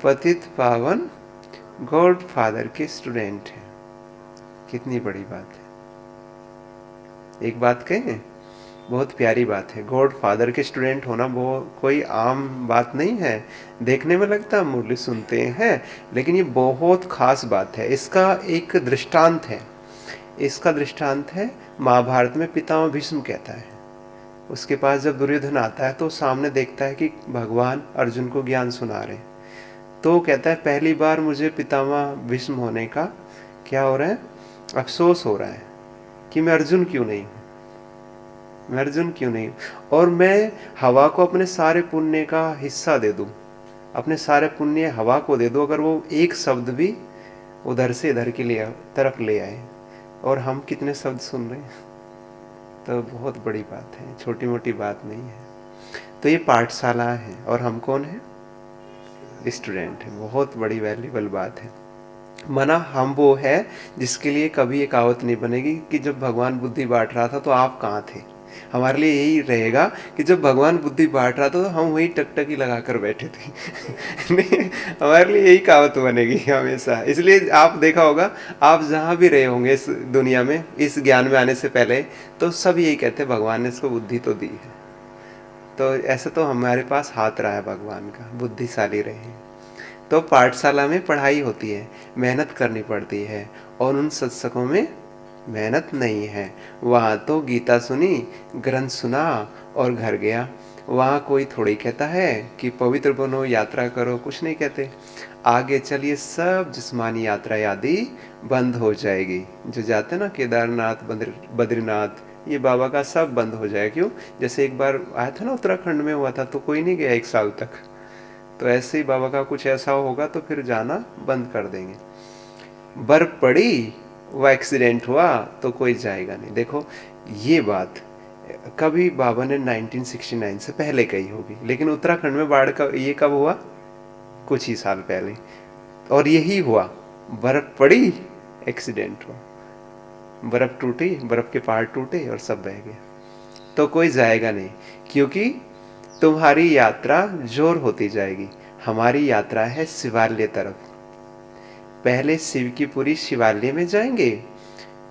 पतित पावन गॉड फादर के स्टूडेंट हैं। कितनी बड़ी बात है। एक बात कहें, बहुत प्यारी बात है। गॉड फादर के स्टूडेंट होना वो कोई आम बात नहीं है। देखने में लगता है मुरली सुनते हैं, लेकिन ये बहुत खास बात है। इसका एक दृष्टांत है। इसका दृष्टांत है महाभारत में पितामह भीष्म कहता है। उसके पास जब दुर्योधन आता है तो सामने देखता है कि भगवान अर्जुन को ज्ञान सुना रहे हैं। तो कहता है पहली बार मुझे पितामह भीष्म होने का क्या हो रहा है, अफसोस हो रहा है कि मैं अर्जुन क्यों नहीं हूँ, मैं अर्जुन क्यों नहीं हूँ। और मैं हवा को अपने सारे पुण्य का हिस्सा दे दूँ, अपने सारे पुण्य हवा को दे दूँ, अगर वो एक शब्द भी उधर से इधर की तरफ ले आए। और हम कितने शब्द सुन रहे हैं, तो बहुत बड़ी बात है, छोटी मोटी बात नहीं है। तो ये पाठशाला है और हम कौन है? स्टूडेंट है। बहुत बड़ी वैल्यूबल बात है। मना हम वो है जिसके लिए कभी ये कहावत नहीं बनेगी कि जब भगवान बुद्धि बांट रहा था तो आप कहाँ थे। हमारे लिए यही रहेगा कि जब भगवान बुद्धि बांट रहा था तो हम वही टकटकी लगा कर बैठे थे। नहीं, हमारे लिए यही कहावत बनेगी हमेशा। इसलिए आप देखा होगा, आप जहाँ भी रहे होंगे इस दुनिया में, इस ज्ञान में आने से पहले, तो सब यही कहते हैं भगवान ने इसको बुद्धि तो दी है। तो ऐसे तो हमारे पास हाथ रहा है भगवान का, बुद्धिशाली रहे। तो पाठशाला में पढ़ाई होती है, मेहनत करनी पड़ती है, और उन सत्संगों में मेहनत नहीं है। वहाँ तो गीता सुनी, ग्रंथ सुना और घर गया। वहाँ कोई थोड़ी कहता है कि पवित्र बनो, यात्रा करो, कुछ नहीं कहते। आगे चलिए सब जिस्मानी यात्रा आदि बंद हो जाएगी। जो जाते ना केदारनाथ, बद्रीनाथ, ये बाबा का सब बंद हो जाएगा। क्यों? जैसे एक बार आया था ना, उत्तराखंड में हुआ था, तो कोई नहीं गया 1 साल तक। तो ऐसे ही बाबा का कुछ ऐसा होगा तो फिर जाना बंद कर देंगे। बर्फ पड़ी, वो एक्सीडेंट हुआ तो कोई जाएगा नहीं। देखो ये बात कभी बाबा ने 1969 से पहले कही होगी, लेकिन उत्तराखंड में बाढ़ का ये कब हुआ? कुछ ही साल पहले। और यही हुआ, बर्फ पड़ी, एक्सीडेंट हुआ, बर्फ टूटी, बर्फ के पहाड़ टूटे और सब बह गए। तो कोई जाएगा नहीं, क्योंकि तुम्हारी यात्रा जोर होती जाएगी। हमारी यात्रा है शिवालय तरफ। पहले शिव की पुरी शिवालय में जाएंगे,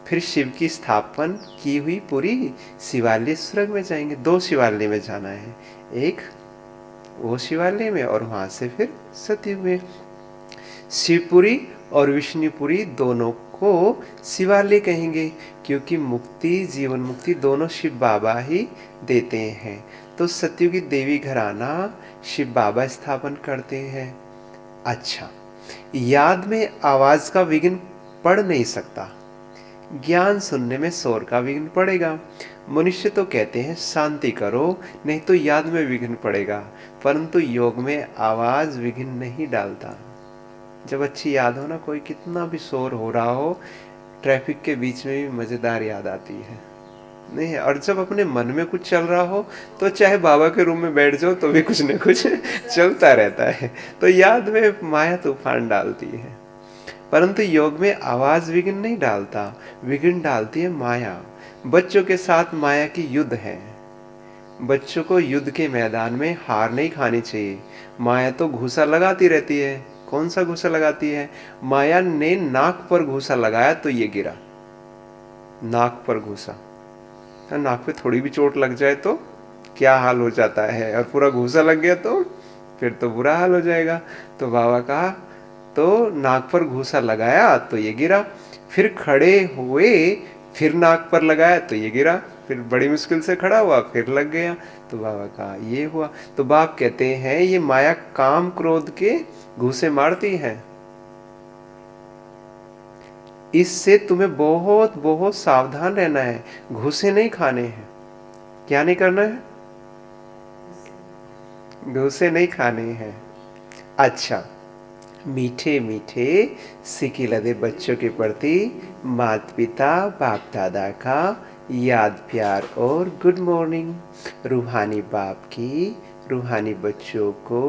फिर शिव की स्थापन की हुई पूरी शिवालय स्वर्ग में जाएंगे। 2 शिवालय में जाना है, एक वो शिवालय में और वहां से फिर सतयुग में। शिवपुरी और विष्णुपुरी दोनों को शिवालय कहेंगे, क्योंकि मुक्ति, जीवन मुक्ति दोनों शिव बाबा ही देते हैं। तो सतयुगी देवी घराना शिव बाबा स्थापन करते हैं। अच्छा, याद में आवाज का विघ्न पड़ नहीं सकता, ज्ञान सुनने में शोर का विघ्न पड़ेगा। मनुष्य तो कहते हैं शांति करो, नहीं तो याद में विघ्न पड़ेगा, परंतु योग में आवाज विघ्न नहीं डालता। जब अच्छी याद हो ना, कोई कितना भी शोर हो रहा हो, ट्रैफिक के बीच में भी मजेदार याद आती है, नहीं? और जब अपने मन में कुछ चल रहा हो तो चाहे बाबा के रूम में बैठ जाओ तो भी कुछ न कुछ चलता रहता है। तो याद में माया तूफान डालती है, परंतु योग में आवाज विघ्न नहीं डालता, विघ्न डालती है माया। बच्चों के साथ माया की युद्ध है। बच्चों को युद्ध के मैदान में हार नहीं खानी चाहिए। माया तो घूसा लगाती रहती है। कौन सा घूसा लगाती है? माया ने नाक पर घूसा लगाया तो ये गिरा, नाक पर घूसा। नाक पे थोड़ी भी चोट लग जाए तो क्या हाल हो जाता है, और पूरा घूसा लग गया तो फिर तो बुरा हाल हो जाएगा। तो बाबा कहा, तो नाक पर घूसा लगाया तो ये गिरा, फिर खड़े हुए, फिर नाक पर लगाया तो ये गिरा, फिर बड़ी मुश्किल से खड़ा हुआ, फिर लग गया। तो बाबा कहा ये हुआ। तो बाप कहते हैं ये माया काम क्रोध के घूसे मारती है, इससे तुम्हें बहुत बहुत सावधान रहना है। घूसे नहीं खाने हैं। क्या नहीं करना है? घूसे नहीं खाने हैं। अच्छा, मीठे मीठे सिके लदे बच्चों के प्रति माता पिता बाप दादा का याद प्यार और गुड मॉर्निंग। रूहानी बाप की रूहानी बच्चों को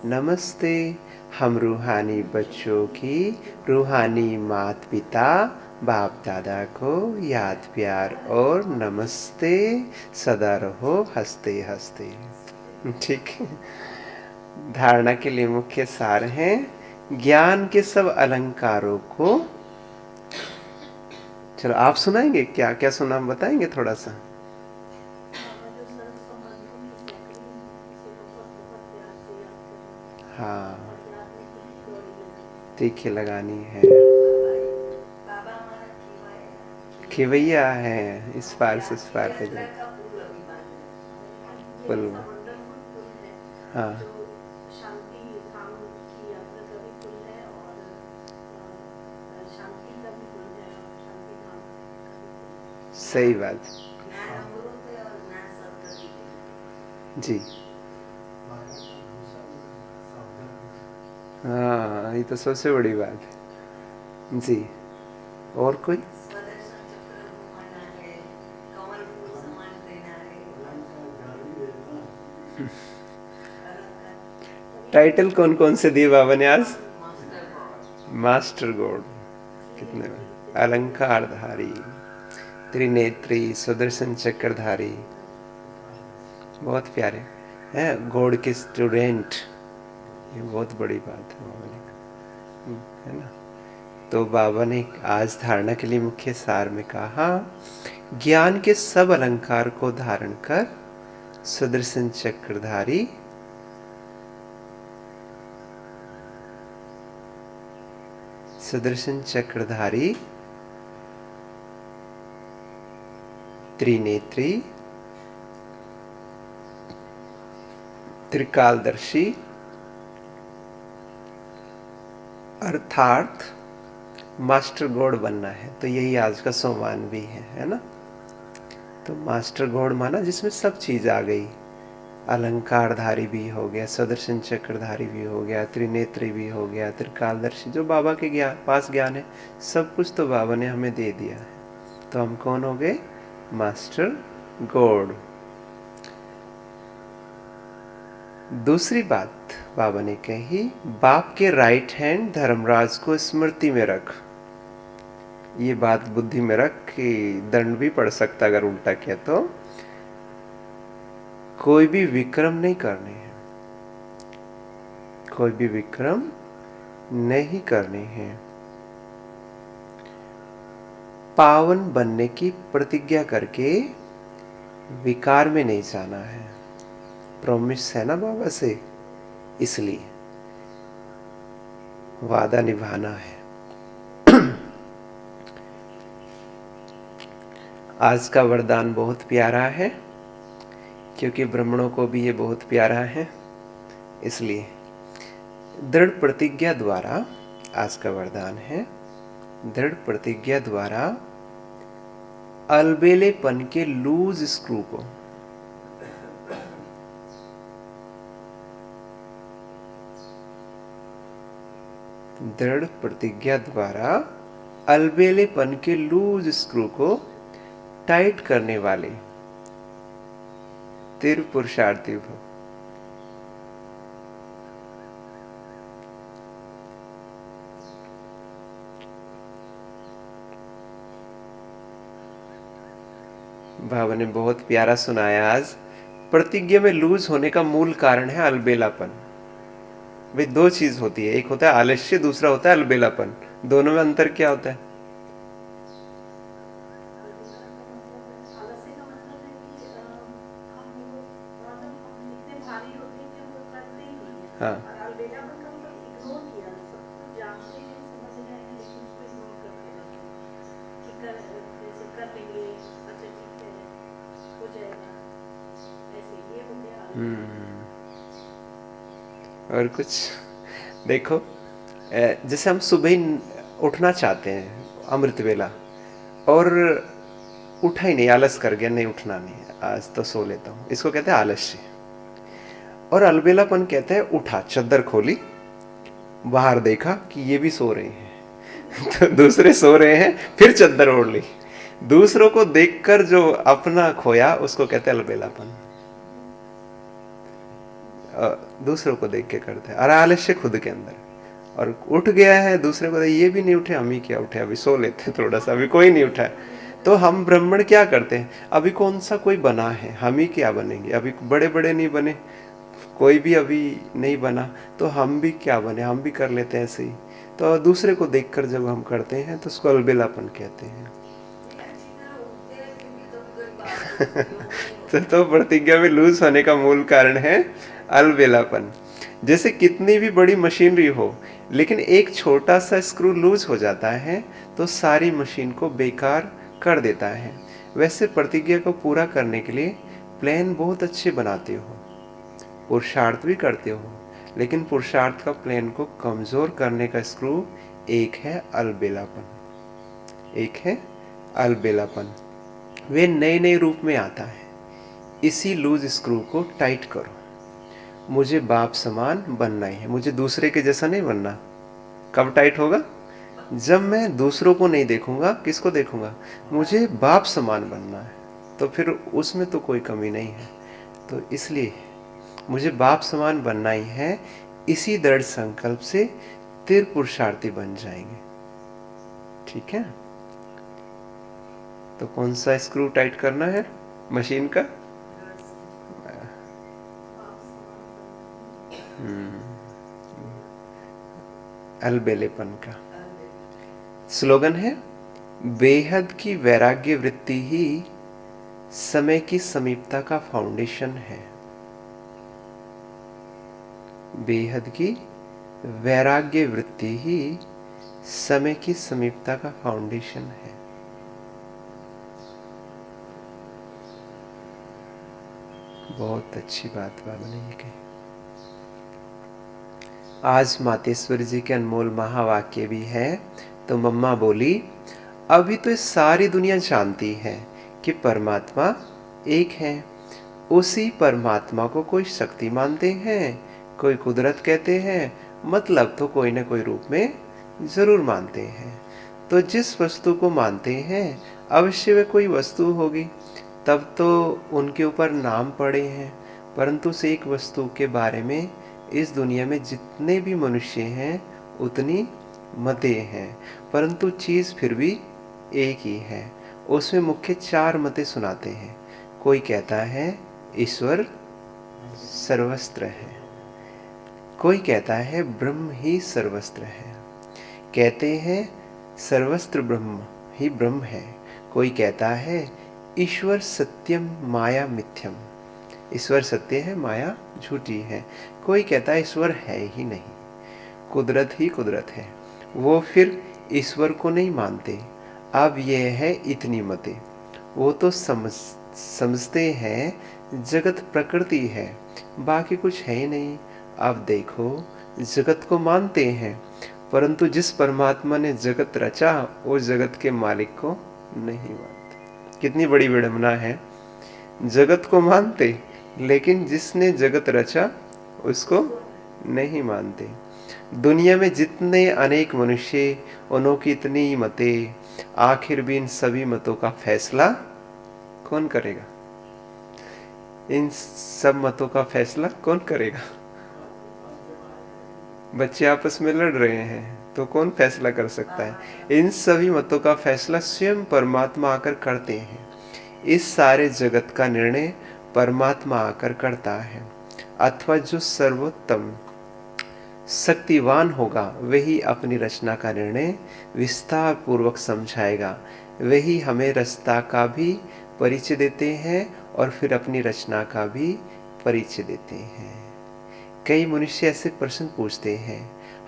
नमस्ते। हम रूहानी बच्चों की रूहानी माता पिता बाप दादा को याद प्यार और नमस्ते। सदा रहो हंसते हंसते। ठीक है। धारणा के लिए मुख्य सार हैं, ज्ञान के सब अलंकारों को। चलो आप सुनाएंगे, क्या क्या सुना हम बताएंगे थोड़ा सा। हाँ, तीखी लगानी है। खिवैया है, इस पार से उस पार पे जो पुल। हाँ सही बात जी। हाँ, ये तो सबसे बड़ी बात है जी। और कोई टाइटल कौन कौन से दिए बाबा ने आज? मास्टर गॉड कितने अलंकारधारी, त्रिनेत्री, सुदर्शन चक्रधारी, बहुत प्यारे हैं। गॉड के स्टूडेंट, ये बहुत बड़ी बात है बाबा ने, है ना। तो बाबा ने आज धारणा के लिए मुख्य सार में कहा, ज्ञान के सब अलंकार को धारण कर सुदर्शन चक्रधारी त्रिनेत्री, त्रिकालदर्शी अर्थात मास्टर गॉड बनना है। तो यही आज का सोमवार भी है ना। तो मास्टर गॉड माना जिसमें सब चीज आ गई, अलंकारधारी भी हो गया, सुदर्शन चक्रधारी भी हो गया, त्रिनेत्री भी हो गया, त्रिकालदर्शी, जो बाबा के पास ज्ञान है, सब कुछ तो बाबा ने हमें दे दिया है। तो हम कौन हो गए? Master God. दूसरी बात बाबा ने कही, बाप के राइट हैंड धर्मराज को स्मृति में रख। ये बात बुद्धि में रख कि दंड भी पड़ सकता अगर उल्टा किया तो। कोई भी विक्रम नहीं करने हैं, कोई भी विक्रम नहीं करने हैं। पावन बनने की प्रतिज्ञा करके विकार में नहीं जाना है। प्रॉमिस है ना बाबा से, इसलिए वादा निभाना है। आज का वरदान बहुत प्यारा है, क्योंकि ब्राह्मणों को भी ये बहुत प्यारा है, इसलिए दृढ़ प्रतिज्ञा द्वारा आज का वरदान है। दृढ़ प्रतिज्ञा द्वारा अलबेलेपन के लूज स्क्रू को, दृढ़ प्रतिज्ञा द्वारा अलबेलेपन के लूज स्क्रू को टाइट करने वाले तीव्र पुरुषार्थी भव। बाबा ने बहुत प्यारा सुनाया आज। प्रतिज्ञा में लूज होने का मूल कारण है अलबेलापन। भाई दो चीज होती है, एक होता है आलस्य, दूसरा होता है अलबेलापन। दोनों में अंतर क्या होता है? हाँ और कुछ देखो, जैसे हम सुबह ही उठना चाहते हैं अमृत वेला, और उठा ही नहीं, आलस कर गया, नहीं उठना नहीं, आज तो सो लेता हूँ, इसको कहते हैं आलस्य। और अलबेलापन कहते हैं उठा, चद्दर खोली, बाहर देखा कि ये भी सो रहे हैं तो दूसरे सो रहे हैं, फिर चद्दर ओढ़ ली। दूसरों को देखकर जो अपना खोया उसको कहते हैं अलबेलापन। दूसरों को देख के करते हैं, और आलस्य खुद के अंदर। और उठ गया है दूसरे को, ये भी नहीं उठे, हम ही क्या उठे, अभी सो लेते हैं थोड़ा सा, अभी कोई नहीं उठा है। तो हम ब्राह्मण क्या करते हैं, अभी कौन सा कोई बना है, हम ही क्या बनेंगे, अभी बड़े बड़े नहीं बने, कोई भी अभी नहीं बना, तो हम भी क्या बने, हम भी कर लेते हैं ऐसे ही। तो दूसरे को देखकर जब हम करते हैं तो उसको अलबेलापन कहते हैं। तो प्रतिज्ञा में लूज होने का मूल कारण है अलबेलापन। जैसे कितनी भी बड़ी मशीनरी हो, लेकिन एक छोटा सा स्क्रू लूज हो जाता है तो सारी मशीन को बेकार कर देता है। वैसे प्रतिज्ञा को पूरा करने के लिए प्लान बहुत अच्छे बनाते हो, पुरुषार्थ भी करते हो, लेकिन पुरुषार्थ का प्लान को कमजोर करने का स्क्रू एक है अलबेलापन, एक है अलबेलापन। वे नए नए रूप में आता है। इसी लूज स्क्रू को टाइट करो। मुझे बाप समान बनना ही है, मुझे दूसरे के जैसा नहीं बनना। कब टाइट होगा, जब मैं दूसरों को नहीं देखूंगा, किसको देखूंगा, मुझे बाप समान बनना है, तो फिर उसमें तो कोई कमी नहीं है। तो इसलिए मुझे बाप समान बनना ही है। इसी दृढ़ संकल्प से तीव्र पुरुषार्थी बन जाएंगे। ठीक है, तो कौन सा स्क्रू टाइट करना है मशीन का? अलबेलेपन का। स्लोगन है, बेहद की वैराग्य वृत्ति ही समय की समीपता का फाउंडेशन है। बेहद की वैराग्य वृत्ति ही समय की समीपता का फाउंडेशन है। बहुत अच्छी बात बाबा ने ये कही। आज मातेश्वर जी के अनमोल महावाक्य भी है। तो मम्मा बोली, अभी तो सारी दुनिया जानती है कि परमात्मा एक है। उसी परमात्मा को कोई शक्ति मानते हैं, कोई कुदरत कहते हैं, मतलब तो कोई ना कोई रूप में जरूर मानते हैं। तो जिस वस्तु को मानते हैं अवश्य वह कोई वस्तु होगी, तब तो उनके ऊपर नाम पड़े हैं। परंतु उस एक वस्तु के बारे में इस दुनिया में जितने भी मनुष्य हैं उतनी मतें हैं, परंतु चीज़ फिर भी एक ही है। उसमें मुख्य 4 मतें सुनाते हैं। कोई कहता है ईश्वर सर्वस्त्र है, कोई कहता है ब्रह्म ही सर्वस्त्र है, कहते हैं सर्वस्त्र ब्रह्म ही ब्रह्म है। कोई कहता है ईश्वर सत्यम माया मिथ्यम, ईश्वर सत्य है माया झूठी है। कोई कहता है ईश्वर है ही नहीं, कुदरत ही कुदरत है। वो फिर ईश्वर को नहीं मानते। अब यह है इतनी मतें। वो तो समझते हैं जगत प्रकृति है, बाकी कुछ है ही नहीं। अब देखो, जगत को मानते हैं, परंतु जिस परमात्मा ने जगत रचा वो जगत के मालिक को नहीं मानते। कितनी बड़ी विडंबना है। जगत को मानते, लेकिन जिसने जगत रचा उसको नहीं मानते। दुनिया में जितने अनेक मनुष्य, उन्हों की इतनी मतें, आखिर भी इन सभी मतों का फैसला कौन करेगा? इन सब मतों का फैसला कौन करेगा? बच्चे आपस में लड़ रहे हैं तो कौन फैसला कर सकता है? इन सभी मतों का फैसला स्वयं परमात्मा आकर करते हैं। इस सारे जगत का निर्णय परमात्मा आकर करता है, अथवा जो सर्वोत्तम शक्तिवान होगा वही अपनी रचना का निर्णय विस्तार पूर्वक समझाएगा। वही हमें रास्ता का भी परिचय देते हैं और फिर अपनी रचना का भी परिचय देते हैं। कई मनुष्य ऐसे प्रश्न पूछते हैं,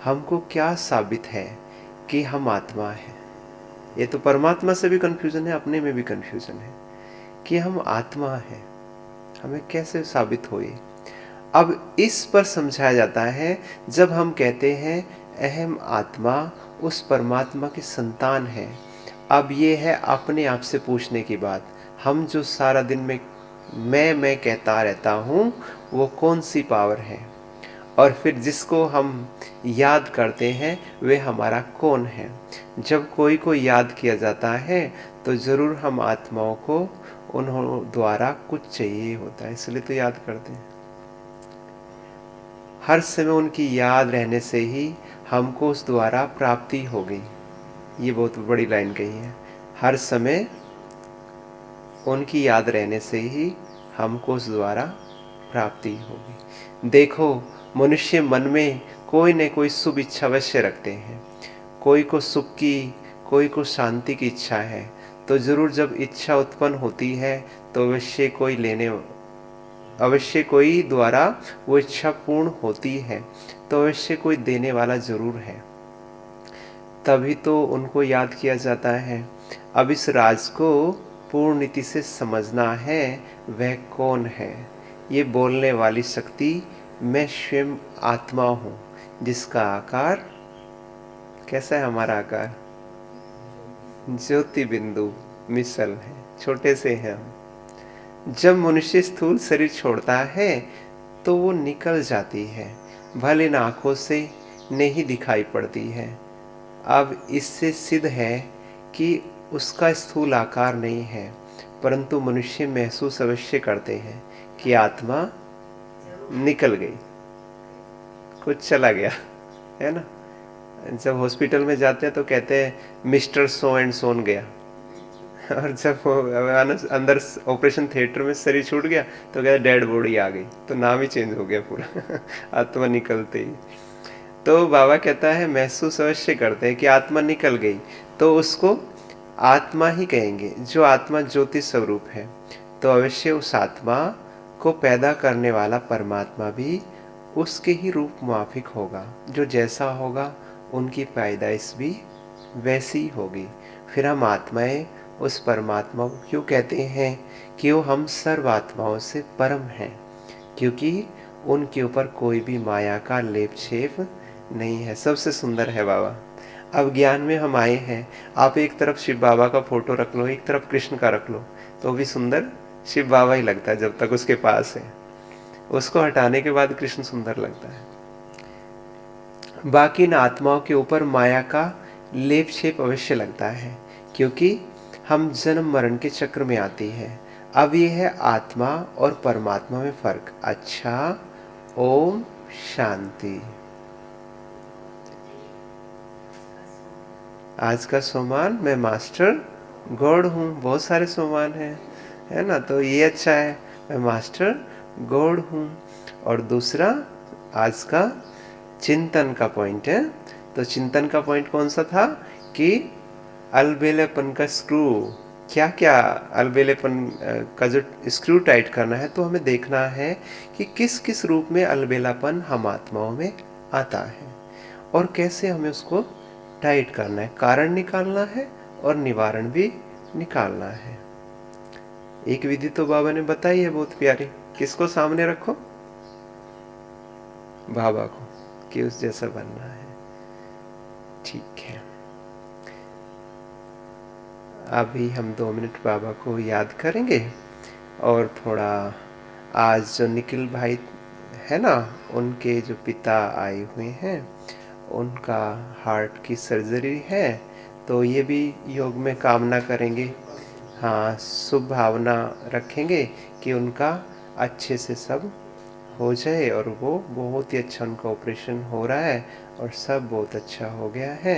हमको क्या साबित है कि हम आत्मा हैं? ये तो परमात्मा से भी कन्फ्यूजन है, अपने में भी कन्फ्यूजन है कि हम आत्मा हैं, हमें कैसे साबित हो ये? अब इस पर समझाया जाता है, जब हम कहते हैं अहम आत्मा उस परमात्मा की संतान है। अब ये है अपने आप से पूछने की बात, हम जो सारा दिन में मैं कहता रहता हूँ वो कौन सी पावर है? और फिर जिसको हम याद करते हैं वे हमारा कौन है? जब कोई को याद किया जाता है तो जरूर हम आत्माओं को उन्हों द्वारा कुछ चाहिए होता है, इसलिए तो याद करते हैं। हर समय उनकी याद रहने से ही हमको उस द्वारा प्राप्ति हो गई। ये बहुत बड़ी लाइन कही है। हर समय उनकी याद रहने से ही हमको उस द्वारा प्राप्ति होगी। देखो, मनुष्य मन में कोई न कोई शुभ इच्छा अवश्य रखते हैं। कोई को सुख की, कोई को शांति की इच्छा है। तो जरूर जब इच्छा उत्पन्न होती है तो अवश्य कोई द्वारा वो इच्छा पूर्ण होती है, तो अवश्य कोई देने वाला जरूर है, तभी तो उनको याद किया जाता है। अब इस राज को पूर्ण रीति से समझना है, वह कौन है। ये बोलने वाली शक्ति मैं स्वयं आत्मा हूँ, जिसका आकार कैसा है? हमारा आकार ज्योति बिंदु मिसल है, छोटे से हैं हम। जब मनुष्य स्थूल शरीर छोड़ता है तो वो निकल जाती है, भले इन आंखों से नहीं दिखाई पड़ती है। अब इससे सिद्ध है कि उसका स्थूल आकार नहीं है, परंतु मनुष्य महसूस अवश्य करते हैं कि आत्मा निकल गई, कुछ चला गया, है ना। जब हॉस्पिटल में जाते हैं तो कहते हैं मिस्टर सो एंड सोन गया, और जब अंदर ऑपरेशन थिएटर में शरीर छूट गया तो कहते डेड बॉडी आ गई, तो नाम ही चेंज हो गया पूरा आत्मा निकलते ही। तो बाबा कहता है महसूस अवश्य करते हैं कि आत्मा निकल गई, तो उसको आत्मा ही कहेंगे, जो आत्मा ज्योति स्वरूप है। तो अवश्य उस आत्मा को पैदा करने वाला परमात्मा भी उसके ही रूप माफिक होगा। जो जैसा होगा उनकी पैदाइश भी वैसी ही होगी। फिर हम आत्माएं उस परमात्मा को क्यों कहते हैं कि वो हम सर्व आत्माओं से परम हैं? क्योंकि उनके ऊपर कोई भी माया का लेप छेप नहीं है। सबसे सुंदर है बाबा। अब ज्ञान में हम आए हैं, आप एक तरफ शिव बाबा का फोटो रख लो, एक तरफ कृष्ण का रख लो, तो भी सुंदर शिव बाबा ही लगता है जब तक उसके पास है। उसको हटाने के बाद कृष्ण सुंदर लगता है। बाकी इन आत्माओं के ऊपर माया का लेप छेप अवश्य लगता है, क्योंकि हम जन्म मरण के चक्र में आती है। अब ये है आत्मा और परमात्मा में फर्क। अच्छा, ओम शांति। आज का सोमान मैं मास्टर गॉड हूँ। बहुत सारे सोमान हैं, है ना। तो ये अच्छा है, मैं मास्टर गॉड हूँ। और दूसरा आज का चिंतन का पॉइंट है। तो चिंतन का पॉइंट कौन सा था कि अलबेलेपन का स्क्रू, क्या क्या अलबेलेपन का जो स्क्रू टाइट करना है, तो हमें देखना है कि किस किस रूप में अलबेलापन हम आत्माओं में आता है और कैसे हमें उसको टाइट करना है। कारण निकालना है और निवारण भी निकालना है। एक विधि तो बाबा ने बताई है बहुत प्यारी। किसको सामने रखो? बाबा को, कि उस जैसा बनना है। ठीक है, अभी हम 2 मिनट बाबा को याद करेंगे और थोड़ा आज जो निखिल भाई है ना, उनके जो पिता आए हुए हैं, उनका हार्ट की सर्जरी है, तो ये भी योग में कामना करेंगे। हाँ, शुभ भावना रखेंगे कि उनका अच्छे से सब हो जाए और वो बहुत ही अच्छा, उनका ऑपरेशन हो रहा है और सब बहुत अच्छा हो गया है।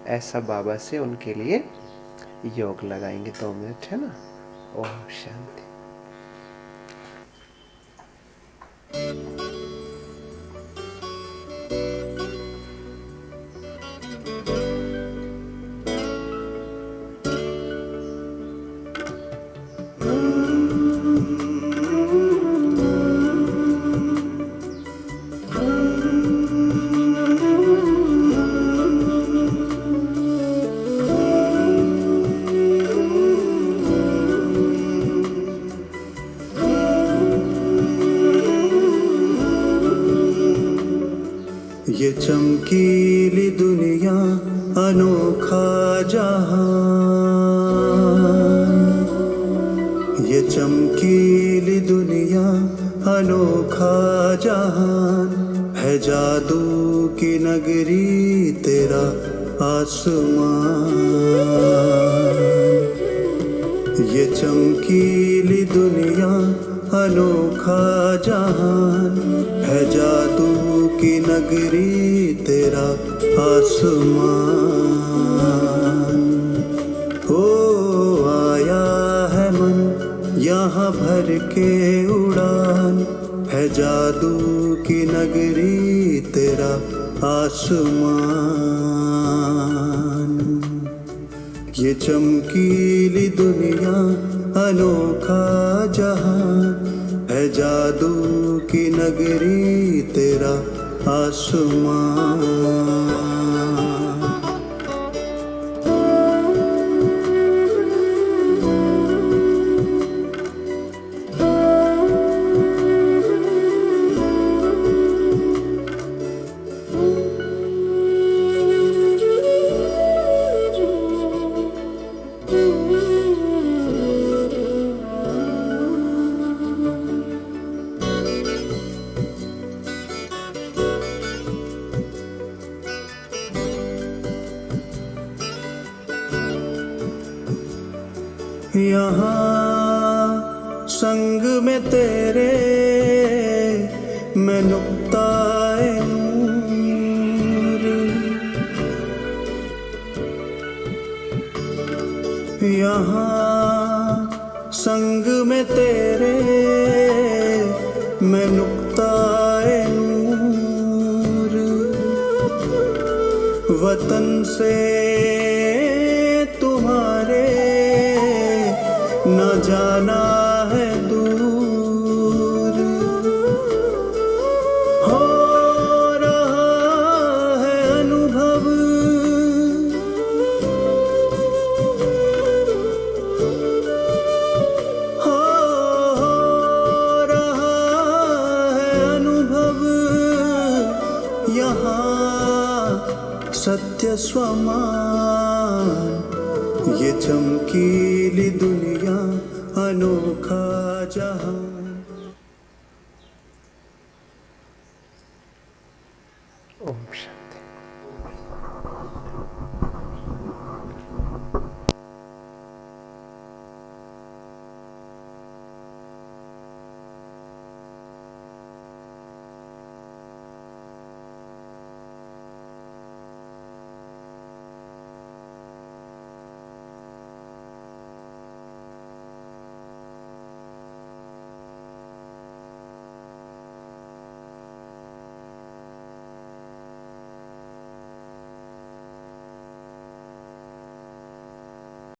ऐसा बाबा से उनके लिए योग लगाएंगे 2 मिनट, है ना। ओम शांति। ये चमकीली दुनिया अनोखा जहां, ये चमकीली दुनिया अनोखा जहान है। जादू की नगरी तेरा आसमान, ये चमकीली दुनिया अनोखा जहान है, जादू की नगरी तेरा आसमान। ओ आया है मन यहाँ भर के उड़ान, है जादू की नगरी तेरा आसमान। ये चमकीली दुनिया अनोखा जहान है, जादू की नगरी तेरा आसमान। यहाँ संग में तेरे मैं नुक्ताए नूर, यहाँ संग में तेरे मैं नुक्ताए नूर। वतन से तुम्हारे न जाना है दूर, हो रहा है अनुभव हो रहा है अनुभव। यहाँ सत्य स्वमान, ये चमकीली दुनिया अनोखा जहां। ओम शांति।